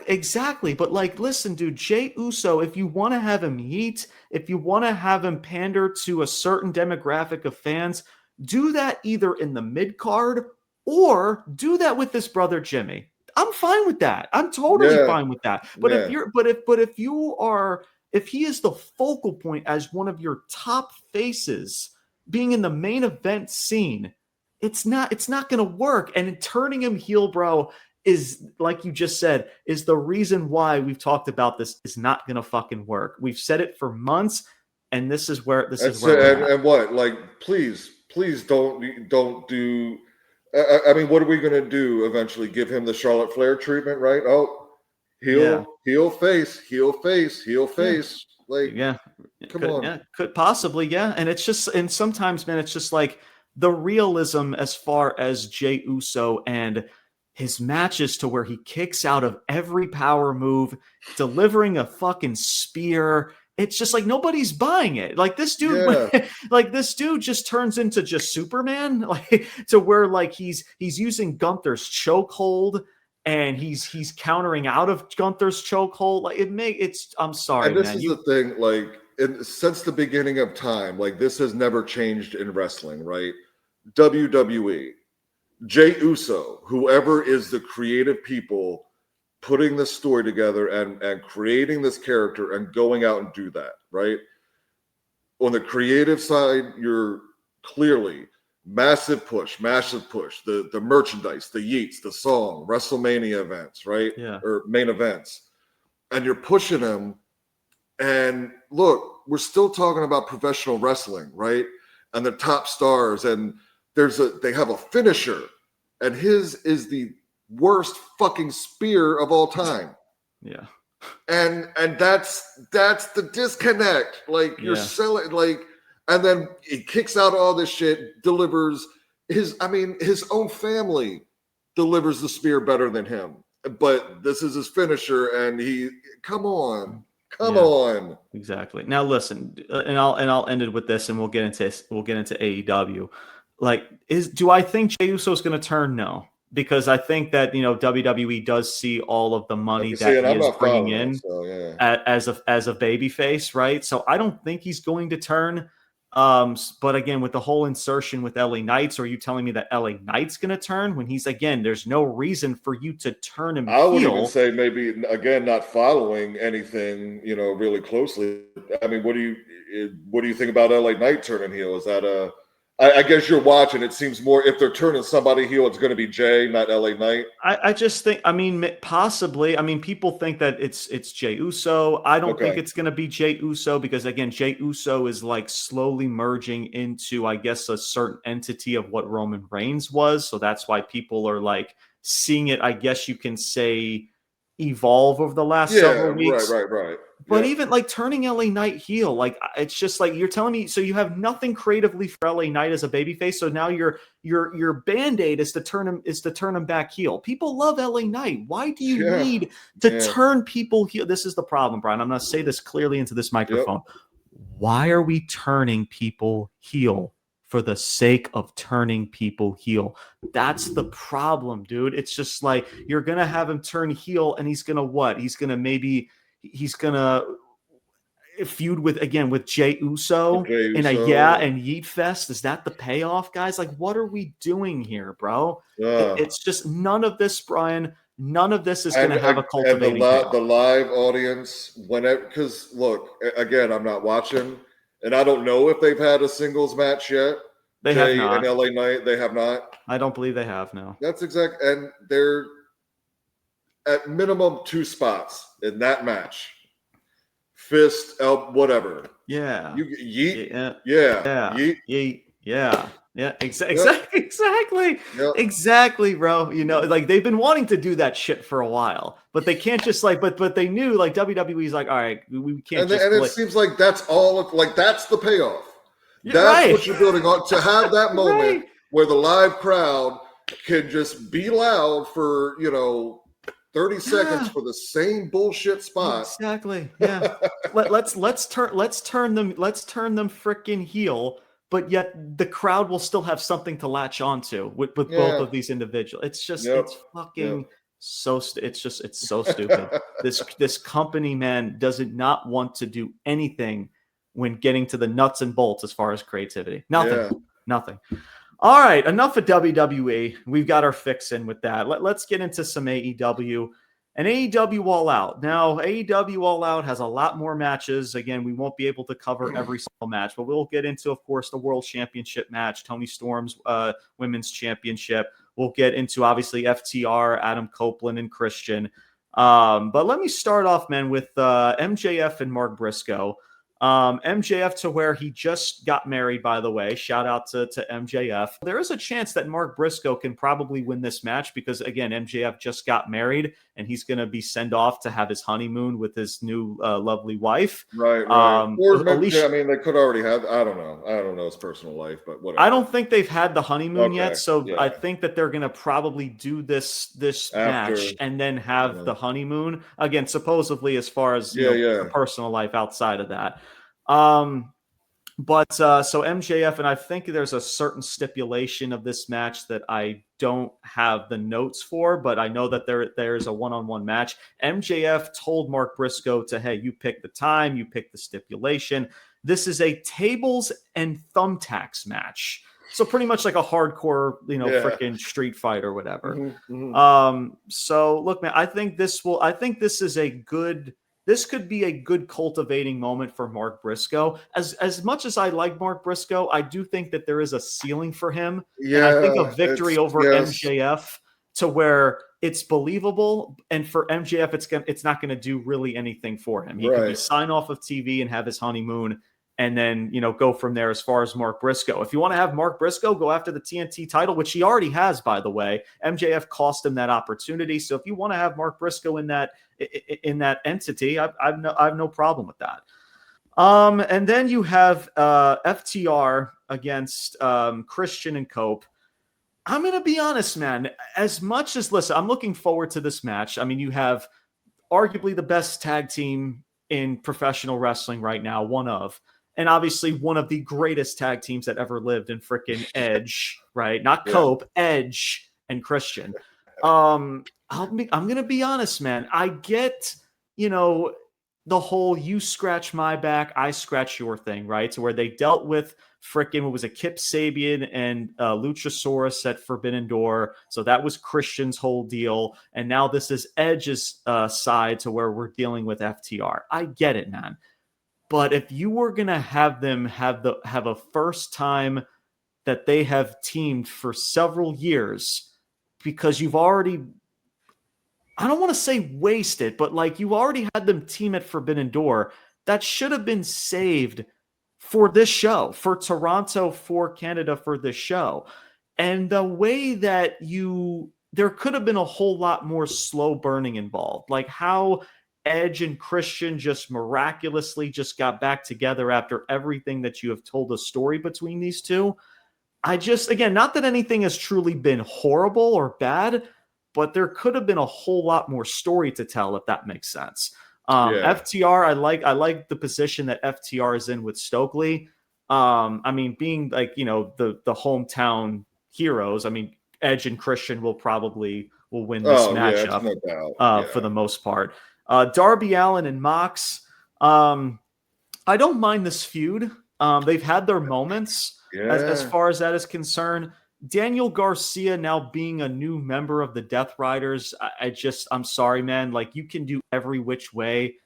exactly. But like, listen, dude, Jey Uso, if you want to have him heat, if you want to have him pander to a certain demographic of fans, do that either in the mid card or do that with this brother Jimmy. I'm fine with that. I'm totally fine with that. But if he is the focal point as one of your top faces being in the main event scene, it's not going to work. And turning him heel, bro, is, like you just said, is the reason why we've talked about this is not going to fucking work. We've said it for months, and this is where we're at. And what, like, please don't do. I mean, what are we going to do eventually? Give him the Charlotte Flair treatment, right? Oh, heel face. Like, come on. Yeah, could possibly, yeah. And it's just, and sometimes, man, it's just like the realism as far as Jey Uso and his matches, to where he kicks out of every power move, delivering a fucking spear. It's just like nobody's buying it. Like this dude, this dude just turns into just Superman, like to where like he's using Gunther's chokehold and he's countering out of Gunther's chokehold. Like I'm sorry, and this man. is the thing, like since the beginning of time, like this has never changed in wrestling, right? WWE, Jey Uso, whoever is the creative people putting this story together and creating this character and going out and do that, right? On the creative side, you're clearly massive push, the merchandise, the yeets, the song, WrestleMania events, right? Yeah. Or main events. And you're pushing them. And look, we're still talking about professional wrestling, right? And the top stars, and they have a finisher, and his is the worst fucking spear of all time. Yeah. And that's the disconnect. Like, you're selling, like, and then he kicks out all this shit, delivers his own family delivers the spear better than him. But this is his finisher, and come on. Exactly. Now listen, and I'll end it with this, and we'll get into AEW. Like, do I think Jey Uso is going to turn? No. Because I think that, WWE does see all of the money that he is bringing in as a babyface, right? So I don't think he's going to turn. But again, with the whole insertion with LA Knights, are you telling me that LA Knight's going to turn when there's no reason for you to turn him I would heel? even say maybe, again, not following anything, really closely. I mean, what do you think about LA Knight turning heel? Is that I guess you're watching. It seems more, if they're turning somebody heel, it's going to be Jay, not LA Knight. I just think, possibly. People think that it's Jey Uso. I don't think it's going to be Jey Uso, because again, Jey Uso is like slowly merging into, I guess, a certain entity of what Roman Reigns was. So that's why people are like seeing it, I guess you can say, evolve over the last several weeks. Right. But even like turning LA Knight heel, like, it's just like you're telling me. So you have nothing creatively for LA Knight as a babyface. So now your band-aid is to turn him back heel. People love LA Knight. Why do you need to turn people heel? This is the problem, Brian. I'm going to say this clearly into this microphone. Why are we turning people heel for the sake of turning people heel? That's the problem, dude. It's just like, you're going to have him turn heel, and he's going to what? He's going to feud with Jey Uso in a and Yeet Fest. Is that the payoff, guys? Like, what are we doing here, bro? It's just none of this, Brian. None of this is going to have a cultivating payoff. The live audience, because look, again, I'm not watching, and I don't know if they've had a singles match yet. They have not. And LA Knight, they have not. I don't believe they have. No. That's exact, and they're at minimum 2 spots in that match. Fist, elbow, whatever. Yeah. Yeet. Yeet. Yeah. Exactly. Yep. Exactly, bro. Like, they've been wanting to do that shit for a while, but they can't just like. But they knew, like, WWE's like, all right, we can't. And it seems like that's all. Like, that's the payoff. That's what you're building on, to have that moment where the live crowd can just be loud for 30 seconds for the same bullshit spot. Exactly. Yeah. let's turn them freaking heel, but yet the crowd will still have something to latch onto with both of these individuals. It's just it's fucking so it's so stupid. This company, man, does not want to do anything when getting to the nuts and bolts as far as creativity. Nothing. Nothing. All right, enough of WWE. We've got our fix in with that. Let's get into some AEW. And AEW All Out. Now, AEW All Out has a lot more matches. Again, we won't be able to cover every single match, but we'll get into, of course, the World Championship match, Toni Storm's Women's Championship. We'll get into, obviously, FTR, Adam Copeland, and Christian. But let me start off, man, with MJF and Mark Briscoe. MJF, to where he just got married, by the way. Shout out to MJF. There is a chance that Mark Briscoe can probably win this match because, again, MJF just got married and he's going to be sent off to have his honeymoon with his new lovely wife. Right. Or maybe, they could already have. I don't know his personal life, but whatever. I don't think they've had the honeymoon yet, so I think that they're going to probably do this match and then have the honeymoon. Again, supposedly, as far as the personal life outside of that. But so MJF, and I think there's a certain stipulation of this match that I don't have the notes for, but I know that there's a one-on-one match. MJF told Mark Briscoe hey, you pick the time, you pick the stipulation. This is a tables and thumbtacks match. So pretty much like a hardcore, freaking street fight or whatever. So look, man, I think this could be a good cultivating moment for Mark Briscoe. As much as I like Mark Briscoe, I do think that there is a ceiling for him. Yeah, and I think a victory over MJF to where it's believable, and for MJF, it's not going to do really anything for him. He can sign off of TV and have his honeymoon, and then go from there. As far as Mark Briscoe, if you want to have Mark Briscoe go after the TNT title, which he already has, by the way, MJF cost him that opportunity. So if you want to have Mark Briscoe in that entity, I've no problem with that. And then you have FTR against Christian and Cope. I'm going to be honest, man. As much as, listen, I'm looking forward to this match. I mean, you have arguably the best tag team in professional wrestling right now, and obviously one of the greatest tag teams that ever lived in freaking Edge, right? Not Cope, Edge and Christian. I'm going to be honest, man. I get, the whole you scratch my back, I scratch your thing, right? So where they dealt with freaking, what was it, Kip Sabian and Luchasaurus at Forbidden Door. So that was Christian's whole deal. And now this is Edge's side to where we're dealing with FTR. I get it, man. But if you were going to have them have a first time that they have teamed for several years, because you've already, I don't want to say wasted, but like you already had them team at Forbidden Door, that should have been saved for this show, for Toronto, for Canada, for this show. And the way that there could have been a whole lot more slow burning involved, like how Edge and Christian just miraculously just got back together after everything that you have told a story between these two. Again, not that anything has truly been horrible or bad, but there could have been a whole lot more story to tell, if that makes sense. FTR, I like the position that FTR is in with Stokely. Being like, the hometown heroes. I mean, Edge and Christian will win this matchup no doubt. For the most part. Darby Allin and Mox. I don't mind this feud. They've had their moments as far as that is concerned. Daniel Garcia now being a new member of the Death Riders, I'm sorry, man. Like, you can do every which way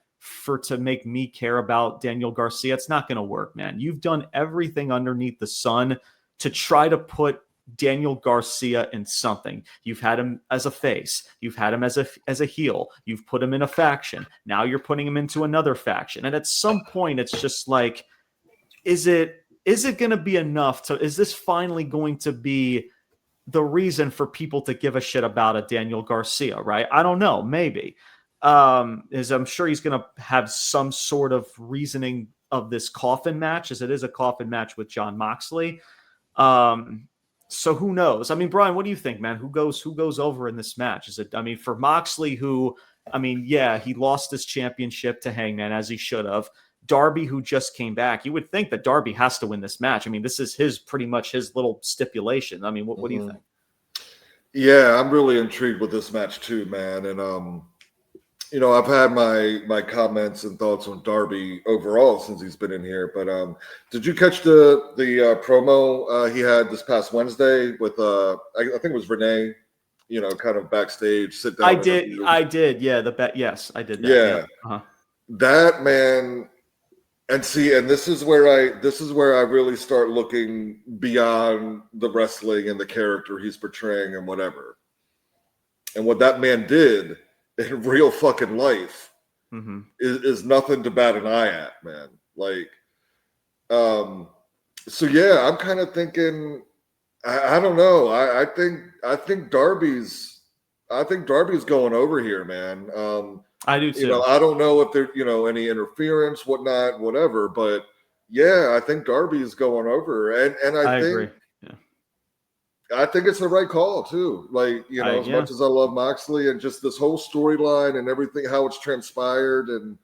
to make me care about Daniel Garcia. It's not going to work, man. You've done everything underneath the sun to try to put Daniel Garcia in something. You've had him as a face. You've had him as a heel. You've put him in a faction. Now you're putting him into another faction. And at some point, it's just like, is it going to be enough is this finally going to be the reason for people to give a shit about a Daniel Garcia, right? I don't know. Maybe. I'm sure he's going to have some sort of reasoning of this coffin match, as it is a coffin match with Jon Moxley. So who knows? I mean, Brian, what do you think, man? Who goes over in this match? Is it, for Moxley, he lost his championship to Hangman, as he should have. Darby, who just came back, you would think that Darby has to win this match. I mean, this is pretty much his little stipulation. I mean, what do you think? Yeah, I'm really intrigued with this match too, man. And I've had my comments and thoughts on Darby overall since he's been in here. But did you catch the promo he had this past Wednesday with I think it was Renee? Kind of backstage sit down. I did. Yeah, yes, I did that. Yeah, Uh-huh. That man. And see, and this is where I really start looking beyond the wrestling and the character he's portraying and whatever. And what that man did in real fucking life is nothing to bat an eye at, man. Like, so yeah, I'm kind of thinking, I don't know. I think Darby's going over here, man. I do too. I don't know if there, any interference, whatnot, whatever, but yeah, I think Darby is going over, and I think, agree. Yeah. I think it's the right call too. Like, as much as I love Moxley and just this whole storyline and everything, how it's transpired, and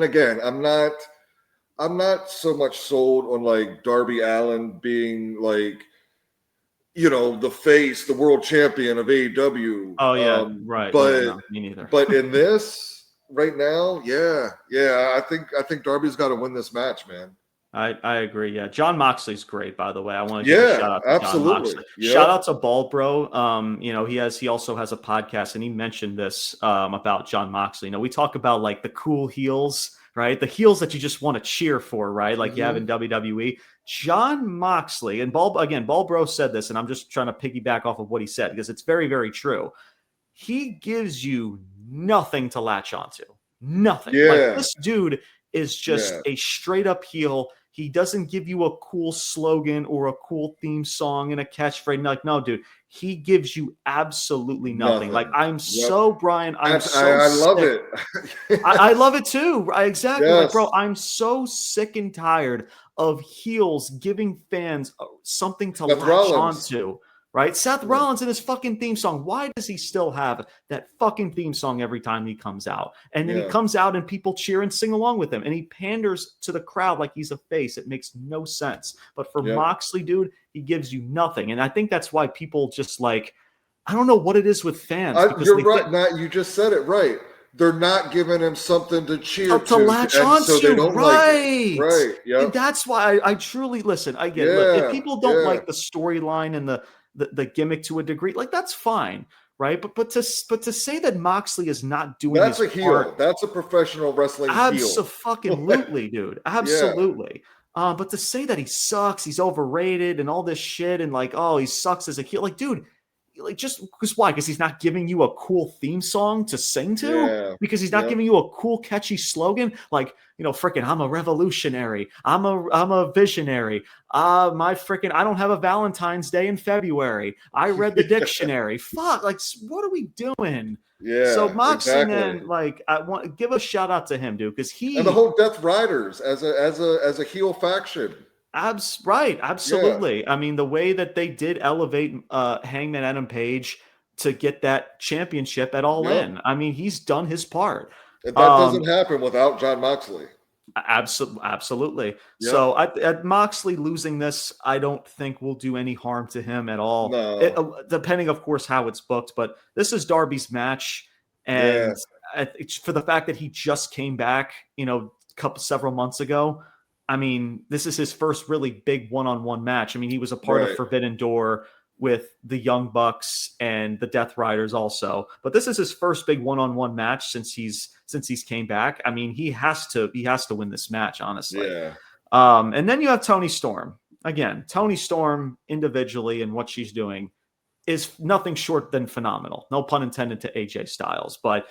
again, I'm not so much sold on like Darby Allin being like, the face, the world champion of AEW. Oh yeah, right. But no, me neither. But in this right now, yeah, I think Darby's got to win this match, man. I agree. Yeah, John Moxley's great, by the way. I want to give a shout out to absolutely. John Moxley. Yep. Shout out to Bald Bro. He also has a podcast, and he mentioned this about John Moxley. We talk about like the cool heels, right? The heels that you just want to cheer for, right? Like you have in WWE. John Moxley, and Bald Bro said this, and I'm just trying to piggyback off of what he said because it's very, very true. He gives you nothing to latch onto. Nothing. Yeah. Like this dude is just a straight up heel. He doesn't give you a cool slogan or a cool theme song and a catchphrase. Like, no, dude, he gives you absolutely nothing. Like, I'm so, Brian, I love it. I love it too. Exactly. Yes. Like, bro, I'm so sick and tired of heels giving fans something to latch onto. Right? Seth Rollins in his fucking theme song. Why does he still have that fucking theme song every time he comes out? And then he comes out and people cheer and sing along with him. And he panders to the crowd like he's a face. It makes no sense. But for Moxley, dude, he gives you nothing. And I think that's why people just like, I don't know what it is with fans. You're right, Matt. You just said it right. They're not giving him something to cheer to latch onto, so they don't right? Like it. Right. Yeah. And that's why I truly listen. I get it. If people don't like the storyline and the gimmick to a degree, like that's fine, right? But to say that Moxley is not doing that's his a heel. part, that's a professional wrestling heel. Absolutely, dude. Absolutely. But to say that he sucks, he's overrated, and all this shit, and like, oh, he sucks as a heel, like, dude. Like just because why? Because he's not giving you a cool theme song to sing to? Yeah. Because he's not giving you a cool, catchy slogan like, freaking I'm a revolutionary. I'm a visionary. I don't have a Valentine's Day in February. I read the dictionary. Fuck, like what are we doing? Yeah. So Moxley, man, like I want to give a shout out to him, dude, because and the whole Death Riders as a heel faction. Right, absolutely. Yeah. I mean, the way that they did elevate Hangman Adam Page to get that championship at All In. I mean, he's done his part. That doesn't happen without John Moxley. Absolutely. Yeah. So at Moxley losing this, I don't think will do any harm to him at all. No. Depending, of course, how it's booked. But this is Darby's match. And for the fact that he just came back, several months ago, I mean, this is his first really big one-on-one match. I mean, he was a part of Forbidden Door with the Young Bucks and the Death Riders also. But this is his first big one-on-one match since he's came back. I mean, he has to win this match, honestly. Yeah. And then you have Toni Storm. Again, Toni Storm individually and what she's doing is nothing short than phenomenal. No pun intended to AJ Styles, but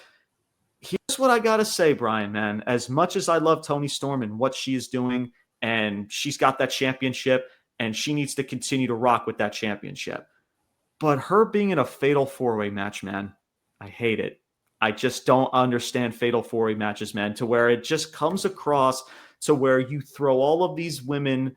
here's what I got to say, Brian, man. As much as I love Toni Storm and what she is doing, and she's got that championship, and she needs to continue to rock with that championship. But her being in a fatal four-way match, man, I hate it. I just don't understand fatal four-way matches, man, to where it just comes across to where you throw all of these women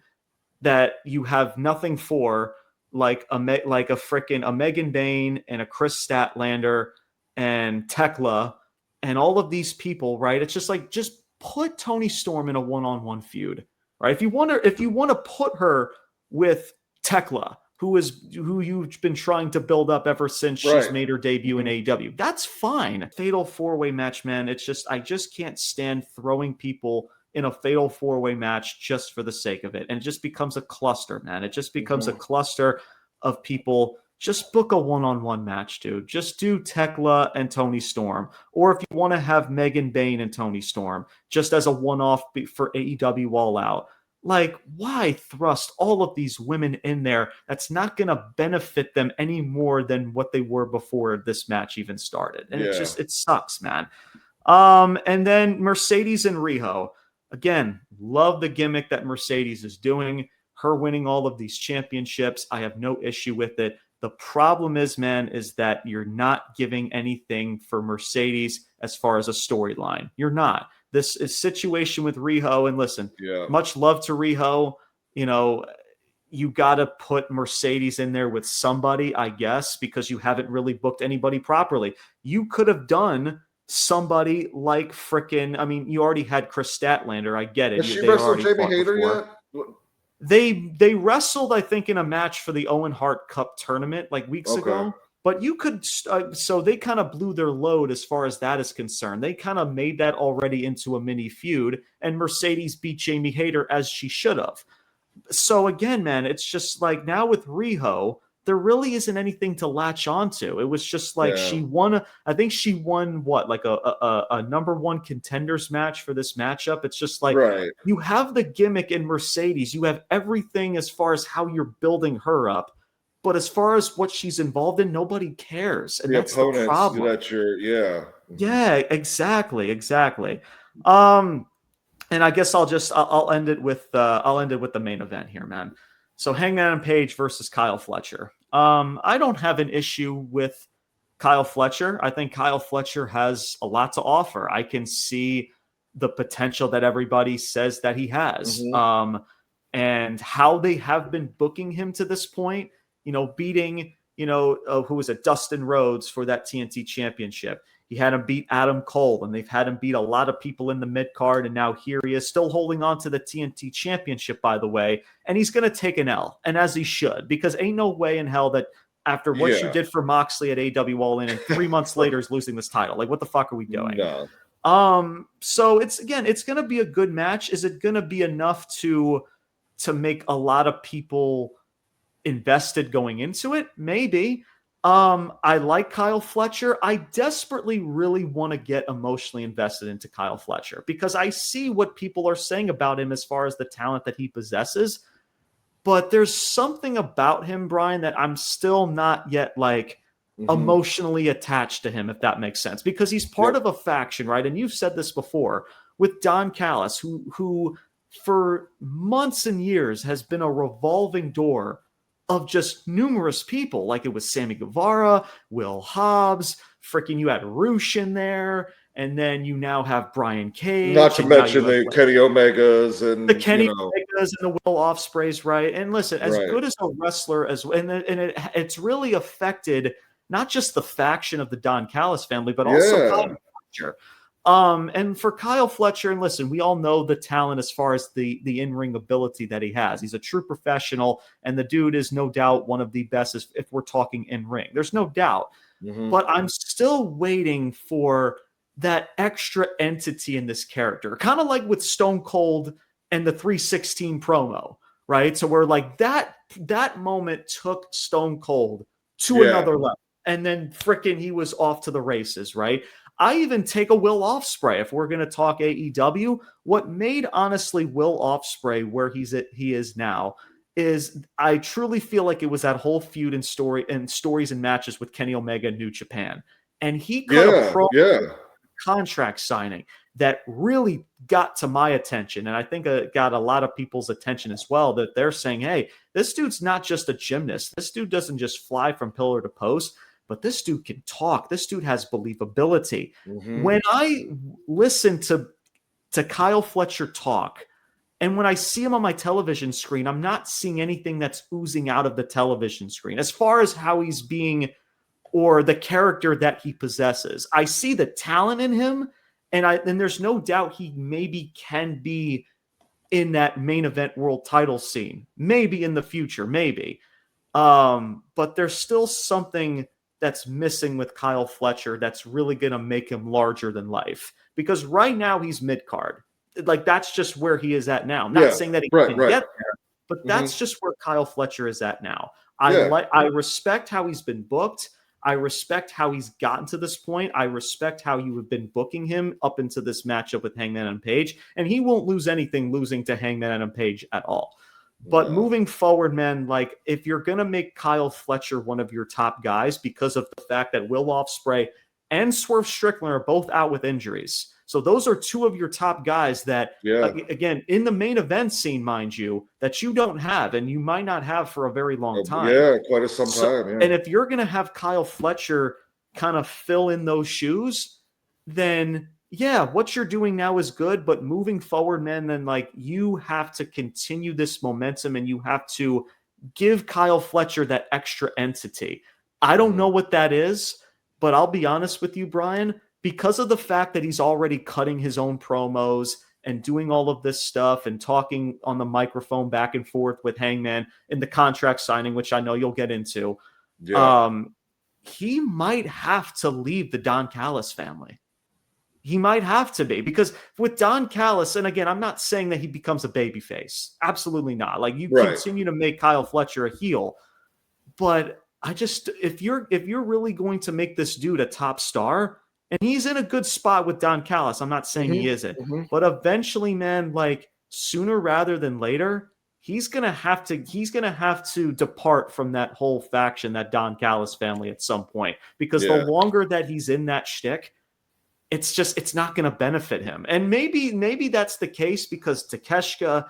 that you have nothing for, like a Megan Bayne and a Chris Statlander and Tekla, and all of these people, right? It's just like, just put Toni Storm in a one-on-one feud, right? If you want to put her with Tekla, who you've been trying to build up ever since she's made her debut in AEW. That's fine. Fatal 4-way match, man. It's just, I just can't stand throwing people in a fatal 4-way match just for the sake of it. And it just becomes a cluster, man. It just becomes a cluster of people. Just book a one-on-one match, dude. Just do Tekla and Toni Storm. Or if you want to have Megan Bayne and Toni Storm, just as a one-off for AEW All Out. Like, why thrust all of these women in there? That's not going to benefit them any more than what they were before this match even started. And it sucks, man. And then Mercedes and Riho. Again, love the gimmick that Mercedes is doing. Her winning all of these championships. I have no issue with it. The problem is, man, is that you're not giving anything for Mercedes as far as a storyline. You're not. This is situation with Riho, and listen, much love to Riho. You know, you got to put Mercedes in there with somebody, I guess, because you haven't really booked anybody properly. You could have done somebody like frickin', I mean, you already had Chris Statlander. I get it. Has she wrestled Jamie Hayter yet? They wrestled, I think, in a match for the Owen Hart Cup tournament like weeks ago. But you could, so they kind of blew their load as far as that is concerned. They kind of made that already into a mini feud, and Mercedes beat Jamie Hayter as she should have. So again, man, it's just like now with Riho, there really isn't anything to latch onto. It was just like she won. I think she won what, like a number one contenders match for this matchup. It's just like you have the gimmick in Mercedes. You have everything as far as how you're building her up. But as far as what she's involved in, nobody cares. And that's the problem. Yeah, exactly. And I guess I'll end it with the main event here, man. So Hangman Page versus Kyle Fletcher. I don't have an issue with Kyle Fletcher. I think Kyle Fletcher has a lot to offer. I can see the potential that everybody says that he has. And how they have been booking him to this point, you know, beating, you know, who was it, Dustin Rhodes for that TNT championship. He had him beat Adam Cole, and they've had him beat a lot of people in the mid-card, and now here he is still holding on to the TNT championship, by the way, and he's going to take an L, and as he should, because ain't no way in hell that after what you did for Moxley at AEW All In, and 3 months later is losing this title. Like, what the fuck are we doing? No. So it's going to be a good match. Is it going to be enough to make a lot of people invested going into it? Maybe. I like Kyle Fletcher. I desperately really want to get emotionally invested into Kyle Fletcher because I see what people are saying about him as far as the talent that he possesses. But there's something about him, Brian, that I'm still not yet like emotionally attached to him, if that makes sense, because he's part of a faction, right? And you've said this before with Don Callis, who for months and years has been a revolving door of just numerous people. Like it was Sammy Guevara, Will Hobbs, freaking you had Roosh in there, and then you now have Brian Cage. Not to mention the Kenny Omegas and the Kenny Omegas and the Will Ospreays, right? And listen, as good as a wrestler as it's really affected not just the faction of the Don Callis family, but also Kyle Fletcher. And for Kyle Fletcher, and listen, we all know the talent as far as the in-ring ability that he has. He's a true professional, and the dude is no doubt one of the best if we're talking in-ring. There's no doubt. But I'm still waiting for that extra entity in this character, kind of like with Stone Cold and the 316 promo, right? So we're like that moment took Stone Cold to another level, and then frickin' he was off to the races, right? I even take a Will Ospreay if we're going to talk AEW. What made honestly Will Ospreay where he is now is I truly feel like it was that whole feud and stories and matches with Kenny Omega and New Japan, and he cut a contract signing that really got to my attention, and I think it got a lot of people's attention as well. That they're saying, "Hey, this dude's not just a gymnast. This dude doesn't just fly from pillar to post." But this dude can talk. This dude has believability. When I listen to Kyle Fletcher talk, and when I see him on my television screen, I'm not seeing anything that's oozing out of the television screen as far as how he's being or the character that he possesses. I see the talent in him, and there's no doubt he maybe can be in that main event world title scene. Maybe in the future, maybe. But there's still something that's missing with Kyle Fletcher that's really going to make him larger than life. Because right now he's mid-card. Like, that's just where he is at now. I'm not saying that he can get there, but that's just where Kyle Fletcher is at now. I respect how he's been booked. I respect how he's gotten to this point. I respect how you have been booking him up into this matchup with Hangman and Page. And he won't lose anything losing to Hangman and Page at all. But moving forward, man, like, if you're going to make Kyle Fletcher one of your top guys because of the fact that Will Ospreay and Swerve Strickland are both out with injuries. So those are two of your top guys that, again, in the main event scene, mind you, that you don't have and you might not have for a very long time. Yeah, quite some time. Yeah. And if you're going to have Kyle Fletcher kind of fill in those shoes, then what you're doing now is good, but moving forward, man, then like you have to continue this momentum and you have to give Kyle Fletcher that extra entity. I don't know what that is, but I'll be honest with you, Brian, because of the fact that he's already cutting his own promos and doing all of this stuff and talking on the microphone back and forth with Hangman in the contract signing, which I know you'll get into, he might have to leave the Don Callis family. He might have to be, because with Don Callis, and again, I'm not saying that he becomes a babyface. Absolutely not. Like, you continue to make Kyle Fletcher a heel, but I just, if you're really going to make this dude a top star, and he's in a good spot with Don Callis, I'm not saying he isn't, but eventually, man, like sooner rather than later, he's gonna have to depart from that whole faction, that Don Callis family, at some point, because the longer that he's in that shtick, it's not going to benefit him. And maybe that's the case because Takeshita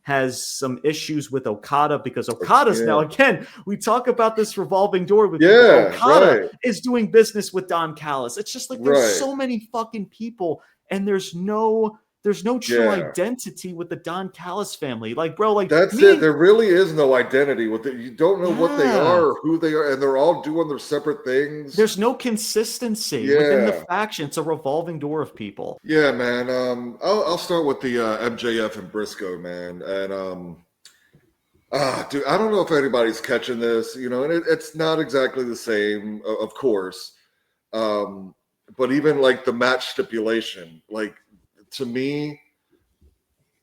has some issues with Okada, because Okada's now, again, we talk about this revolving door with Okada is doing business with Don Callis. It's just like there's so many fucking people, and there's no true identity with the Don Callis family. Like, bro, like, that's it. There really is no identity with it. You don't know what they are or who they are, and they're all doing their separate things. There's no consistency within the faction. It's a revolving door of people. Yeah, man. I'll start with the MJF and Briscoe, man. And dude, I don't know if anybody's catching this, and it's not exactly the same, of course. But even like the match stipulation, like, to me,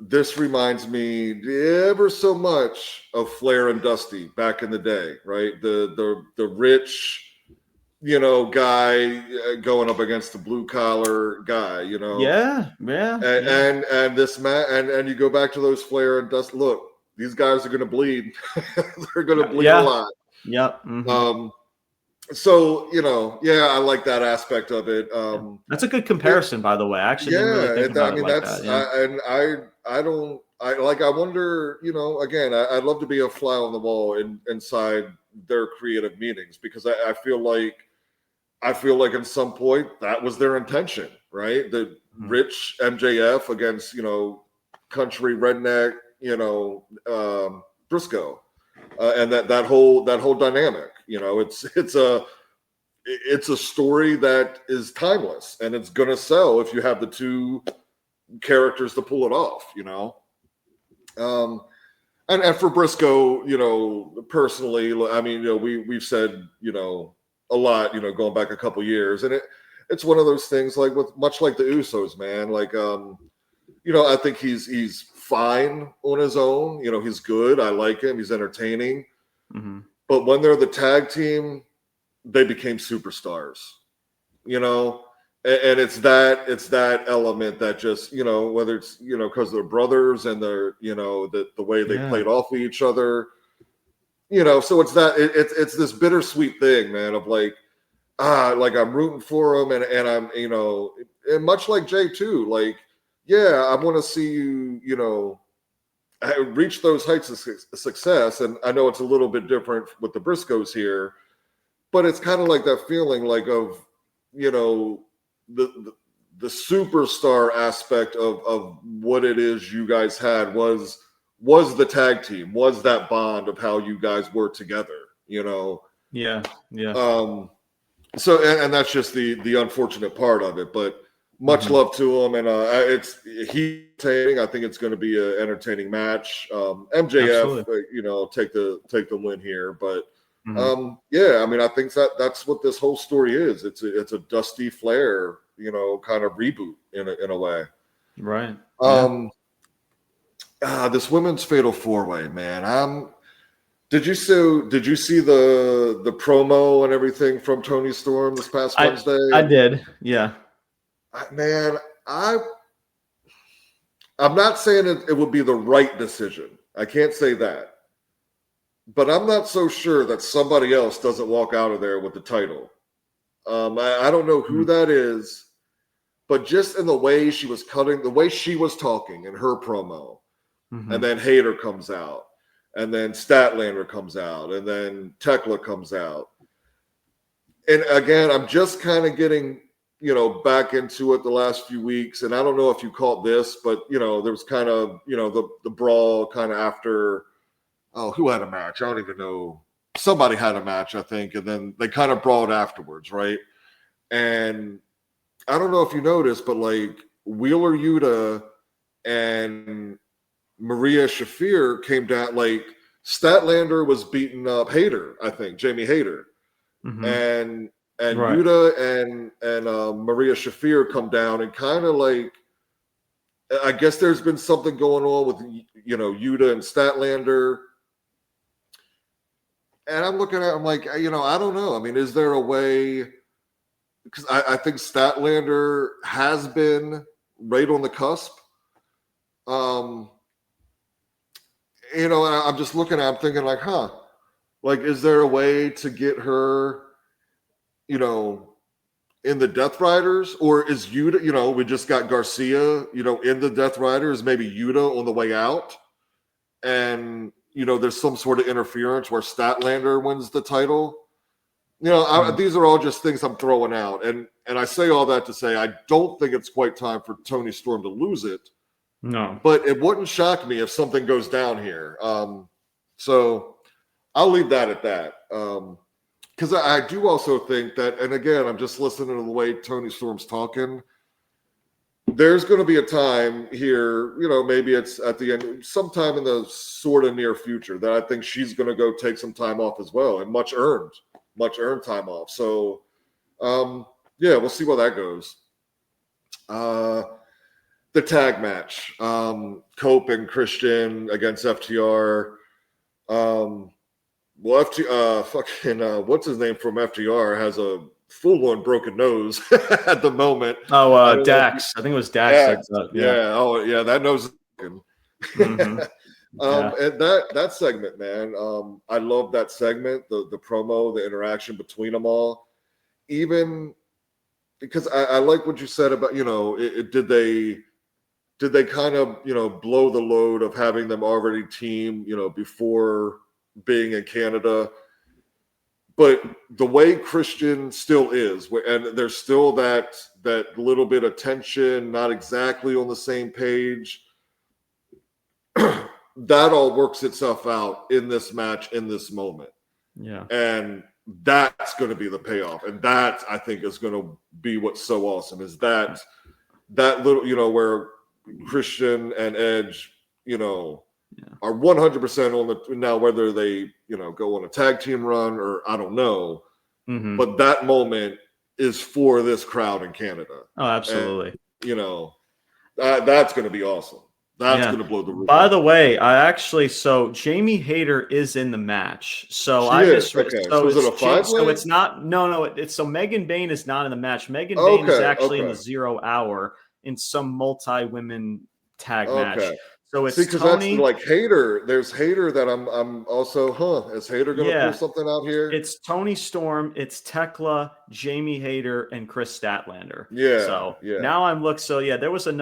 this reminds me ever so much of Flair and Dusty back in the day, right? The rich, guy going up against the blue collar guy, And this and you go back to those Flair and Dusty. Look, these guys are going to bleed. They're going to bleed a lot. Yep. Mm-hmm. So, I like that aspect of it. That's a good comparison, by the way. I actually didn't really think about it like that. I wonder, again, I'd love to be a fly on the wall inside their creative meetings, because I feel like at some point that was their intention, right? The rich MJF against, country redneck, Briscoe. And that whole dynamic, it's a story that is timeless, and it's gonna sell if you have the two characters to pull it off, And for Briscoe, personally, I mean, we've said, a lot, going back a couple years, and it's one of those things, like much like the Usos, man. Like, I think he's fine on his own. He's good. I like him. He's entertaining. Mm-hmm. But when they're the tag team, they became superstars. And it's that element that just, whether it's, because they're brothers and they're, the way they played off of each other, so it's this bittersweet thing, man, of like I'm rooting for them, and I'm, and much like Jay too, like, I want to see you, reach those heights of success. And I know it's a little bit different with the Briscoes here, but it's kind of like that feeling, like, of, the superstar aspect of what it is you guys had was the tag team, was that bond of how you guys were together, Yeah. So, and that's just the unfortunate part of it. But much love to him, and it's I think it's going to be an entertaining match. MJF, take the win here, but yeah, I mean, I think that's what this whole story is. It's a Dusty Flair, kind of reboot in a way, right? This women's fatal 4-way, man. Did you see the promo and everything from Toni Storm this past Wednesday? I did, yeah. Man, I'm not saying it would be the right decision. I can't say that. But I'm not so sure that somebody else doesn't walk out of there with the title. I don't know who that is, but just in the way she was cutting, the way she was talking in her promo, and then Hayter comes out, and then Statlander comes out, and then Tekla comes out. And again, I'm just kind of getting, back into it the last few weeks. And I don't know if you caught this, but, there was kind of, the brawl kind of after, who had a match? I don't even know. Somebody had a match, I think. And then they kind of brawled afterwards, right? And I don't know if you noticed, but like Wheeler Yuta and Maria Shafir came down, like Statlander was beating up Hayter, I think, Jamie Hayter. And right. Yuta and Maria Shafir come down and kind of like, I guess there's been something going on with, Yuta and Statlander. And I'm looking at, I'm like, I don't know. I mean, is there a way? Because I think Statlander has been right on the cusp. I'm just looking at, I'm thinking like, like, is there a way to get her, in the Death Riders? Or is Yuta, we just got Garcia, in the Death Riders, maybe Yuta on the way out. And, there's some sort of interference where Statlander wins the title. These are all just things I'm throwing out. And I say all that to say, I don't think it's quite time for Toni Storm to lose it. No. But it wouldn't shock me if something goes down here. So I'll leave that at that. Because I do also think that, and again, I'm just listening to the way Toni Storm's talking. There's going to be a time here, maybe it's at the end, sometime in the sort of near future, that I think she's going to go take some time off as well, and much earned time off. So, yeah, we'll see where that goes. The tag match, Cope and Christian against FTR. Well, what's his name from FTR has a full-on broken nose at the moment. Oh, Dax. I think it was Dax. Yeah. Oh, yeah. That nose is broken. And that segment, man. I love that segment. The promo, the interaction between them all. Even because I like what you said about, did they kind of, blow the load of having them already team, before being in Canada? But the way Christian still is, and there's still that little bit of tension, not exactly on the same page, that all works itself out in this match, in this moment. Yeah. And that's going to be the payoff. And that, I think, is going to be what's so awesome, is that little, where Christian and Edge, are 100% on the now, whether they go on a tag team run or I don't know, but that moment is for this crowd in Canada. Oh, absolutely. And, that's going to be awesome. That's going to blow the roof. By the way, so Jamie Hayter is in the match. So I misread. Okay. So is it a 5-way? So it's not. No. So Megan Bayne is not in the match. Megan Bayne is actually in the 0 Hour in some multi-women tag match. So it's because Tony, that's like Hayter. There's Hayter that I'm also, is Hayter going to pull something out here? It's Toni Storm, it's Tekla, Jamie Hayter, and Chris Statlander. Yeah. So now I'm looking. So there was a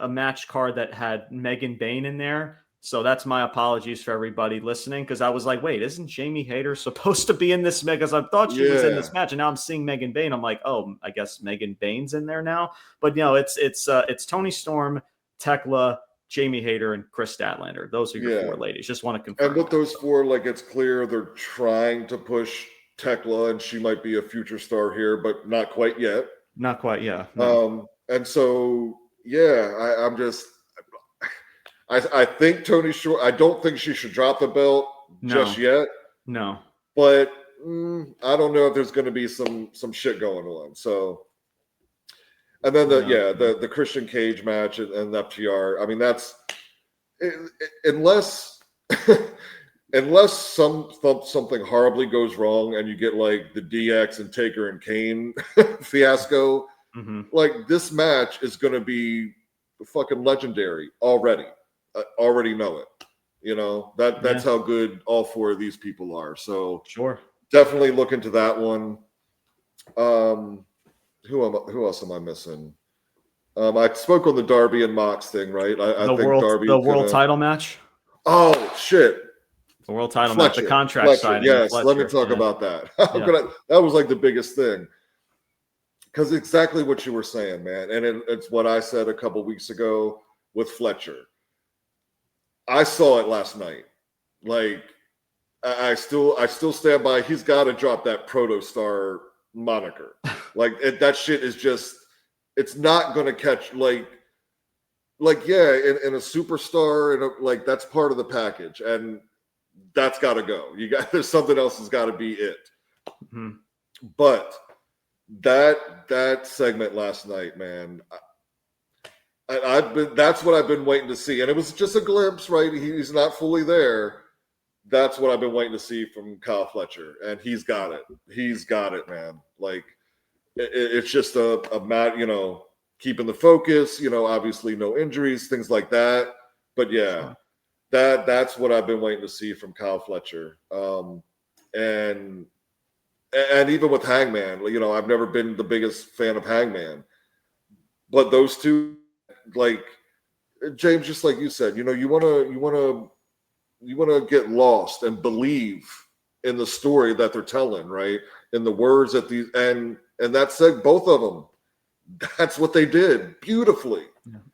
match card that had Megan Bayne in there. So that's my apologies for everybody listening, because I was like, wait, isn't Jamie Hayter supposed to be in this? Because I thought she was in this match, and now I'm seeing Megan Bayne. I'm like, oh, I guess Megan Bayne's in there now. But it's Toni Storm, Tekla, Jamie Hayter, and Chris Statlander. Those are your 4 ladies. Just want to confirm. And with those 4, like, it's clear they're trying to push Tekla, and she might be a future star here, but not quite yet. Not quite, yeah. No. And so, yeah, I'm just, I think Tony Short, I don't think she should drop the belt just yet. No. But I don't know if there's going to be some shit going on. So, and then the Christian Cage match and FTR. I mean, that's unless something horribly goes wrong and you get like the DX and Taker and Kane fiasco. Like this match is going to be fucking legendary already. I already know it. You know, that's how good all four of these people are. So sure, definitely look into that one. Who else am I missing? I spoke on the Darby and Mox thing, right? I think the world title match. Oh shit! The world title match, the contract signing. Yes, let me talk about that. That was like the biggest thing, because exactly what you were saying, man, and it's what I said a couple weeks ago with Fletcher. I saw it last night. Like, I still stand by. He's got to drop that Protostar moniker. Like that shit is just. It's not going to catch like yeah, in a superstar and like that's part of the package, and that's got to go. There's something else has got to be it. But that segment last night, man. That's what I've been waiting to see, and it was just a glimpse, right? He's not fully there. That's what I've been waiting to see from Kyle Fletcher, and he's got it. He's got it, man. Like it's just a matter, you know, keeping the focus. You know, obviously no injuries, things like that. But yeah, that's what I've been waiting to see from Kyle Fletcher. And even with Hangman, you know, I've never been the biggest fan of Hangman, but those two. Like James, just like you said, you know, you want to get lost and believe in the story that they're telling, right? In the words that these and that said, both of them. That's what they did beautifully.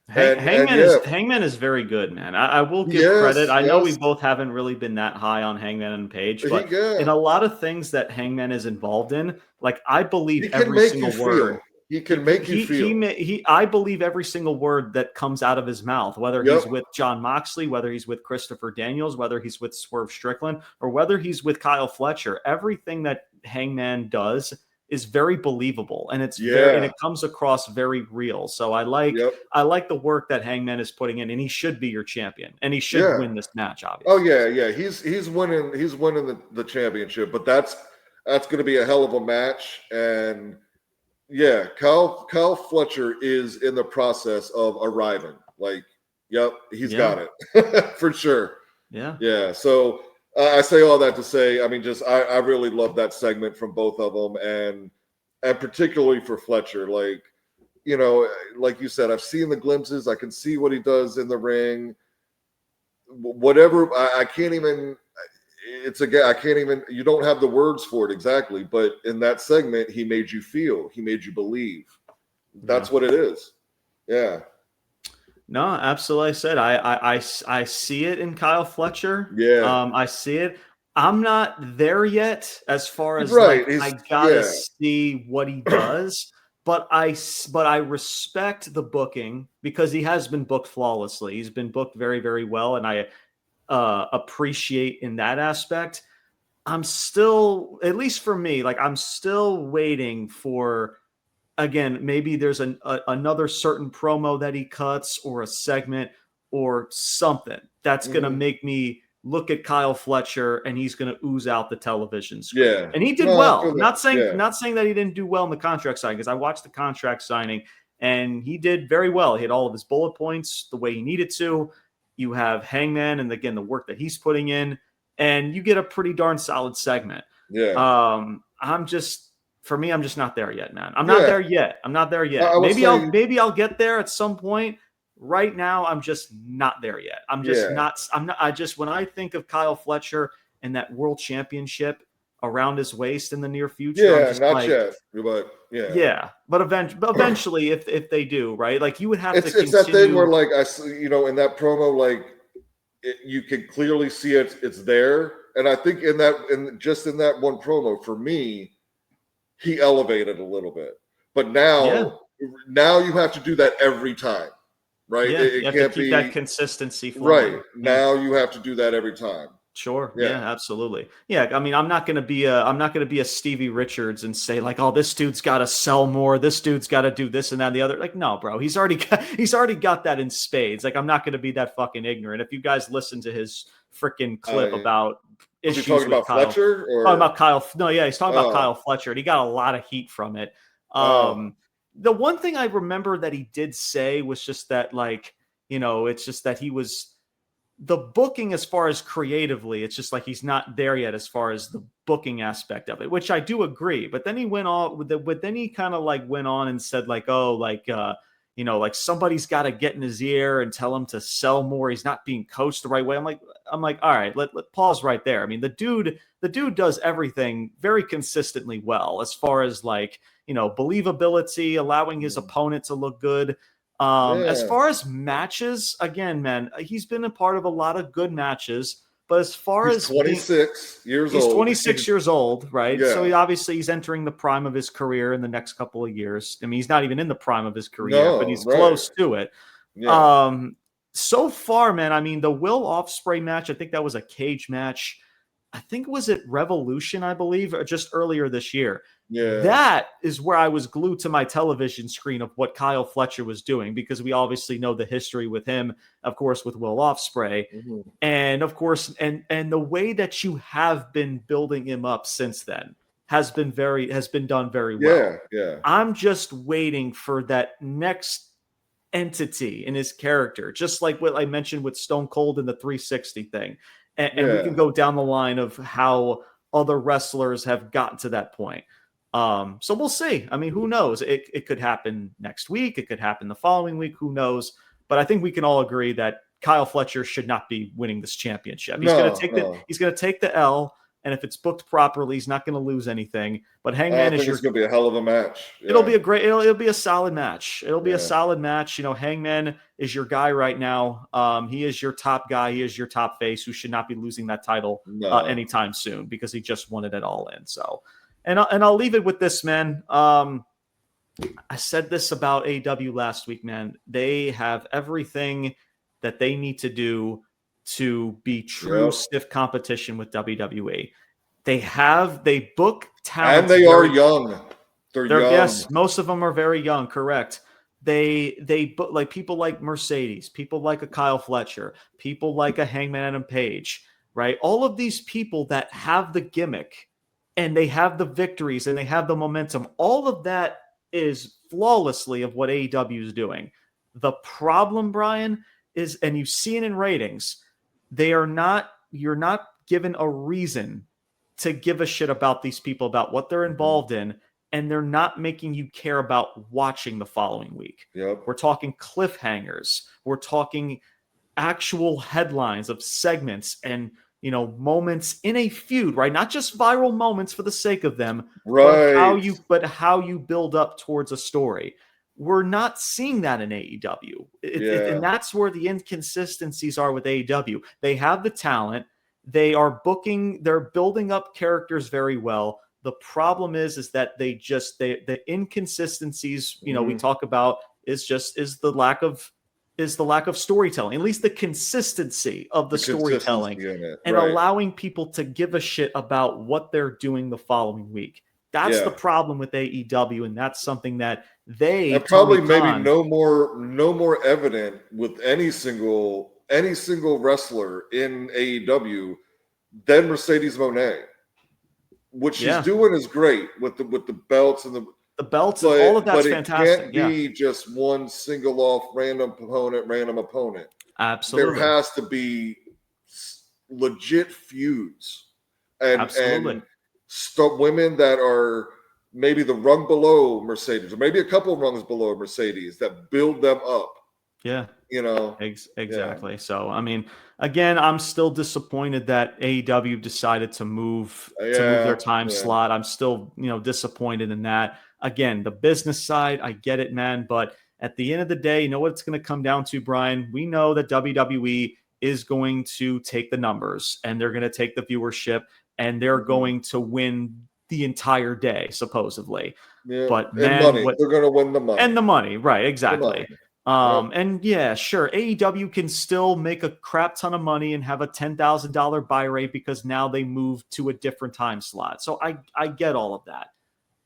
Hangman is very good, man. I will give credit. I know we both haven't really been that high on Hangman and Page, but in a lot of things that Hangman is involved in, like I believe every single word. He can make you feel. I believe every single word that comes out of his mouth, whether he's with Jon Moxley, whether he's with Christopher Daniels, whether he's with Swerve Strickland, or whether he's with Kyle Fletcher. Everything that Hangman does is very believable, and it's and it comes across very real. So I like the work that Hangman is putting in, and he should be your champion, and he should win this match. Obviously, oh yeah, he's winning the championship, but that's going to be a hell of a match. And yeah, Kyle Fletcher is in the process of arriving. Like, he's got it for sure. Yeah. So I say all that to say, I mean, just I really love that segment from both of them, and particularly for Fletcher. Like, you know, like you said, I've seen the glimpses. I can see what he does in the ring. Whatever, I can't even. I can't even. You don't have the words for it exactly, but in that segment, he made you feel. He made you believe. That's what it is. Yeah. No, absolutely. I said I see it in Kyle Fletcher. Yeah. I see it. I'm not there yet as far as like, I gotta see what he does, but I respect the booking because he has been booked flawlessly. He's been booked very, very well, and I appreciate in that aspect. I'm still, at least for me, like I'm still waiting for. Again, maybe there's another certain promo that he cuts or a segment or something that's going to make me look at Kyle Fletcher and he's going to ooze out the television screen. Yeah. And he did well. Not saying that he didn't do well in the contract signing, because I watched the contract signing and he did very well. He had all of his bullet points the way he needed to. You have Hangman and again, the work that he's putting in, and you get a pretty darn solid segment. Yeah. For me, I'm just not there yet, man. I'm not there yet. Maybe I'll get there at some point. Right now, I'm just not there yet. When I think of Kyle Fletcher and that world championship around his waist in the near future, not yet, but but eventually, if they do, right? Like you would have to. It's that thing where, like, in that promo, like you can clearly see it's there, and I think in that one promo, for me, he elevated a little bit, but now now you have to do that every time, right? Yeah, you have to keep that consistency flowing. Right. Now you have to do that every time. Sure. Yeah, absolutely. Yeah. I mean, I'm not going to be a Stevie Richards and say like, oh, this dude's got to sell more. This dude's got to do this and that and the other. Like, no, bro, he's already got that in spades. Like, I'm not going to be that fucking ignorant. If you guys listen to his freaking clip about issues talking with about Kyle, Fletcher or talking about Kyle. No, yeah, he's talking about Kyle Fletcher, and he got a lot of heat from it. The one thing I remember that he did say was just that, like, it's just that he was. The booking as far as creatively, it's just like he's not there yet as far as the booking aspect of it, which I do agree. But then he went on with but then he kind of like went on and said like, oh, like, like somebody's got to get in his ear and tell him to sell more. He's not being coached the right way. I'm like, all right, let pause right there. I mean, the dude does everything very consistently well as far as like, believability, allowing his opponent to look good. As far as matches, again, man, he's been a part of a lot of good matches. But as far as 26 years old, he's 26 years old, right? Yeah. So he's entering the prime of his career in the next couple of years. I mean, he's not even in the prime of his career, but he's close to it. Yeah. So far, man, I mean, the Will Ospreay match, I think that was a cage match. I think was it Revolution, I believe, or just earlier this year. Yeah. That is where I was glued to my television screen of what Kyle Fletcher was doing, because we obviously know the history with him, of course, with Will Ospreay. Mm-hmm. And of course, and the way that you have been building him up since then has been done very well. Yeah. I'm just waiting for that next entity in his character, just like what I mentioned with Stone Cold and the 360 thing. And we can go down the line of how other wrestlers have gotten to that point. So we'll see. I mean, who knows? It could happen next week. It could happen the following week. Who knows? But I think we can all agree that Kyle Fletcher should not be winning this championship. He's going to take the L. And if it's booked properly, he's not going to lose anything. But Hangman it's going to be a hell of a match. Yeah. It'll be a solid match. It'll be a solid match. Hangman is your guy right now. He is your top guy. He is your top face who should not be losing that title anytime soon, because he just won it at All In. So, and I'll leave it with this, man. I said this about AEW last week, man. They have everything that they need to do to be true stiff competition with WWE. They book talent, and they are young. They're young. Yes, most of them are very young. Correct. They book like people like Mercedes, people like a Kyle Fletcher, people like a Hangman Adam Page, right? All of these people that have the gimmick and they have the victories and they have the momentum. All of that is flawlessly of what AEW is doing. The problem, Brian, is, and you see it in ratings, you're not given a reason to give a shit about these people, about what they're involved in, and they're not making you care about watching the following week. Yep. We're talking cliffhangers. We're talking actual headlines of segments and, moments in a feud, right? Not just viral moments for the sake of them, right? But how you build up towards a story. We're not seeing that in AEW. And that's where the inconsistencies are with AEW. They have the talent. They're building up characters very well. The problem is that the inconsistencies, we talk about is the lack of storytelling, at least the consistency of the storytelling and allowing people to give a shit about what they're doing the following week. That's the problem with AEW, and that's something that probably maybe no more evident with any single wrestler in AEW than Mercedes Moné. What she's doing is great with the belts and the belts, and all of that's fantastic. But it can't be just one single off random opponent. Absolutely, there has to be legit feuds and women that are maybe the rung below Mercedes, or maybe a couple rungs below Mercedes, that build them up. Yeah. Exactly. Yeah. So, I mean, again, I'm still disappointed that AEW decided to move their time slot. I'm still, disappointed in that. Again, the business side, I get it, man. But at the end of the day, you know what it's going to come down to, Brian? We know that WWE is going to take the numbers, and they're going to take the viewership, and they're going to win the entire day, supposedly. Yeah. But man, money. They're going to win the money. And the money, right, exactly. And yeah, sure, AEW can still make a crap ton of money and have a $10,000 buy rate because now they moved to a different time slot. So I get all of that.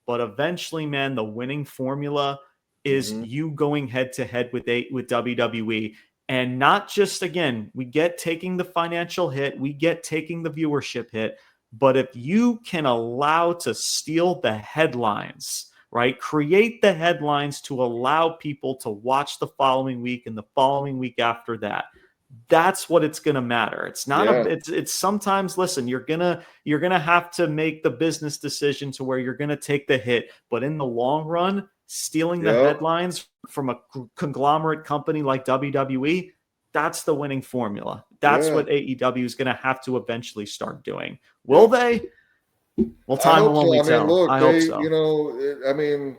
But eventually, man, the winning formula is you going head to head with WWE. And not just, again, we get taking the financial hit, we get taking the viewership hit, but if you can allow to steal the headlines, right? Create the headlines to allow people to watch the following week and the following week after that. That's what it's going to matter. It's not it's sometimes, listen, you're going to have to make the business decision to where you're going to take the hit, but in the long run, stealing the headlines from a conglomerate company like WWE, that's the winning formula. That's what AEW is going to have to eventually start doing. Will they? Well, time will only tell. Look, I hope so. You know, I mean,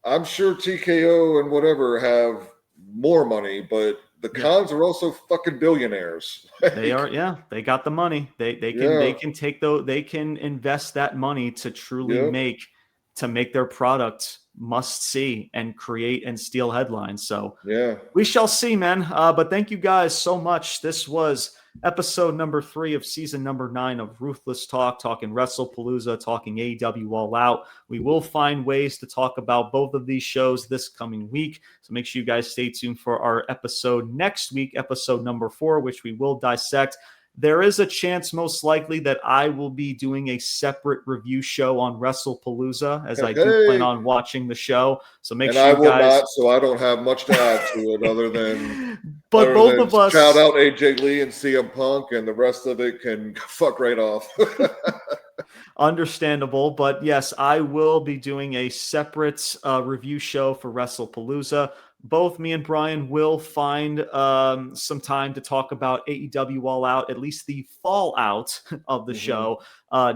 I'm sure TKO and whatever have more money, but the Khans are also fucking billionaires. They are, they got the money. They can take they can invest that money to truly make their product must see and create and steal headlines. So we shall see, man. But thank you guys so much. This was episode number 3 of season number 9 of Ruthless Talk, talking Wrestlepalooza, talking AEW All Out. We will find ways to talk about both of these shows this coming week. So make sure you guys stay tuned for our episode next week, episode number 4, which we will dissect. There is a chance, most likely, that I will be doing a separate review show on Wrestlepalooza, as I do plan on watching the show. So make sure you guys. I will not, so I don't have much to add to it other than. But both of us shout out AJ Lee and CM Punk, and the rest of it can fuck right off. Understandable, but yes, I will be doing a separate review show for Wrestlepalooza. Both me and Brian will find some time to talk about AEW All Out, at least the fallout of the show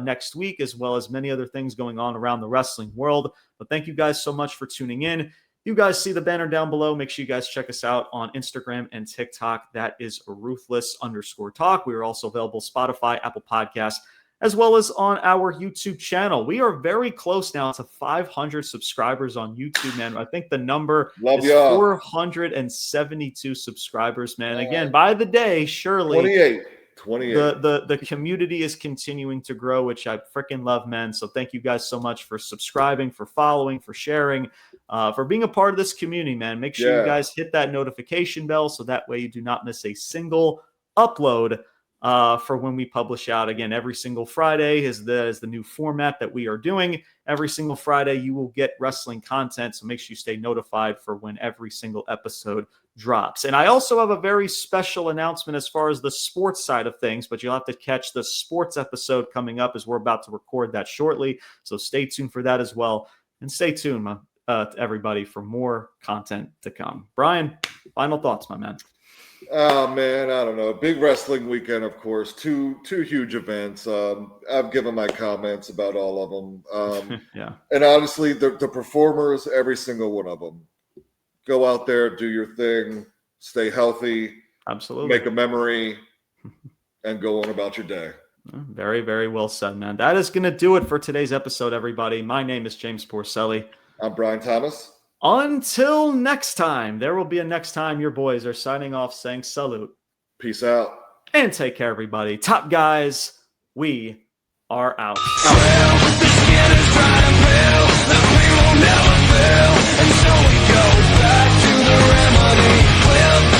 next week, as well as many other things going on around the wrestling world. But thank you guys so much for tuning in. You guys see the banner down below. Make sure you guys check us out on Instagram and TikTok. That is Ruthless_Talk. We are also available Spotify, Apple Podcasts, as well as on our YouTube channel. We are very close now to 500 subscribers on YouTube, man. I think the number is 472 subscribers, man. Again, by the day, surely 28. The community is continuing to grow, which I freaking love, man. So thank you guys so much for subscribing, for following, for sharing, for being a part of this community, man. Make sure you guys hit that notification bell so that way you do not miss a single upload for when we publish out. Again, every single Friday is the new format that we are doing. Every single Friday, you will get wrestling content, so make sure you stay notified for when every single episode drops. And I also have a very special announcement as far as the sports side of things, but you'll have to catch the sports episode coming up as we're about to record that shortly. So stay tuned for that as well. And stay tuned, everybody, for more content to come. Brian, final thoughts, my man. Oh man, I don't know. Big wrestling weekend, of course. Two huge events. I've given my comments about all of them. And honestly, the performers, every single one of them, go out there, do your thing, stay healthy, absolutely, make a memory, and go on about your day. Very, very well said, man. That is going to do it for today's episode, everybody. My name is James Porcelli. I'm Brian Thomas. Until next time, there will be a next time. Your boys are signing off saying salute. Peace out. And take care, everybody. Top guys, we are out. Well, the skin is dry and pale, the pain will never fail, and so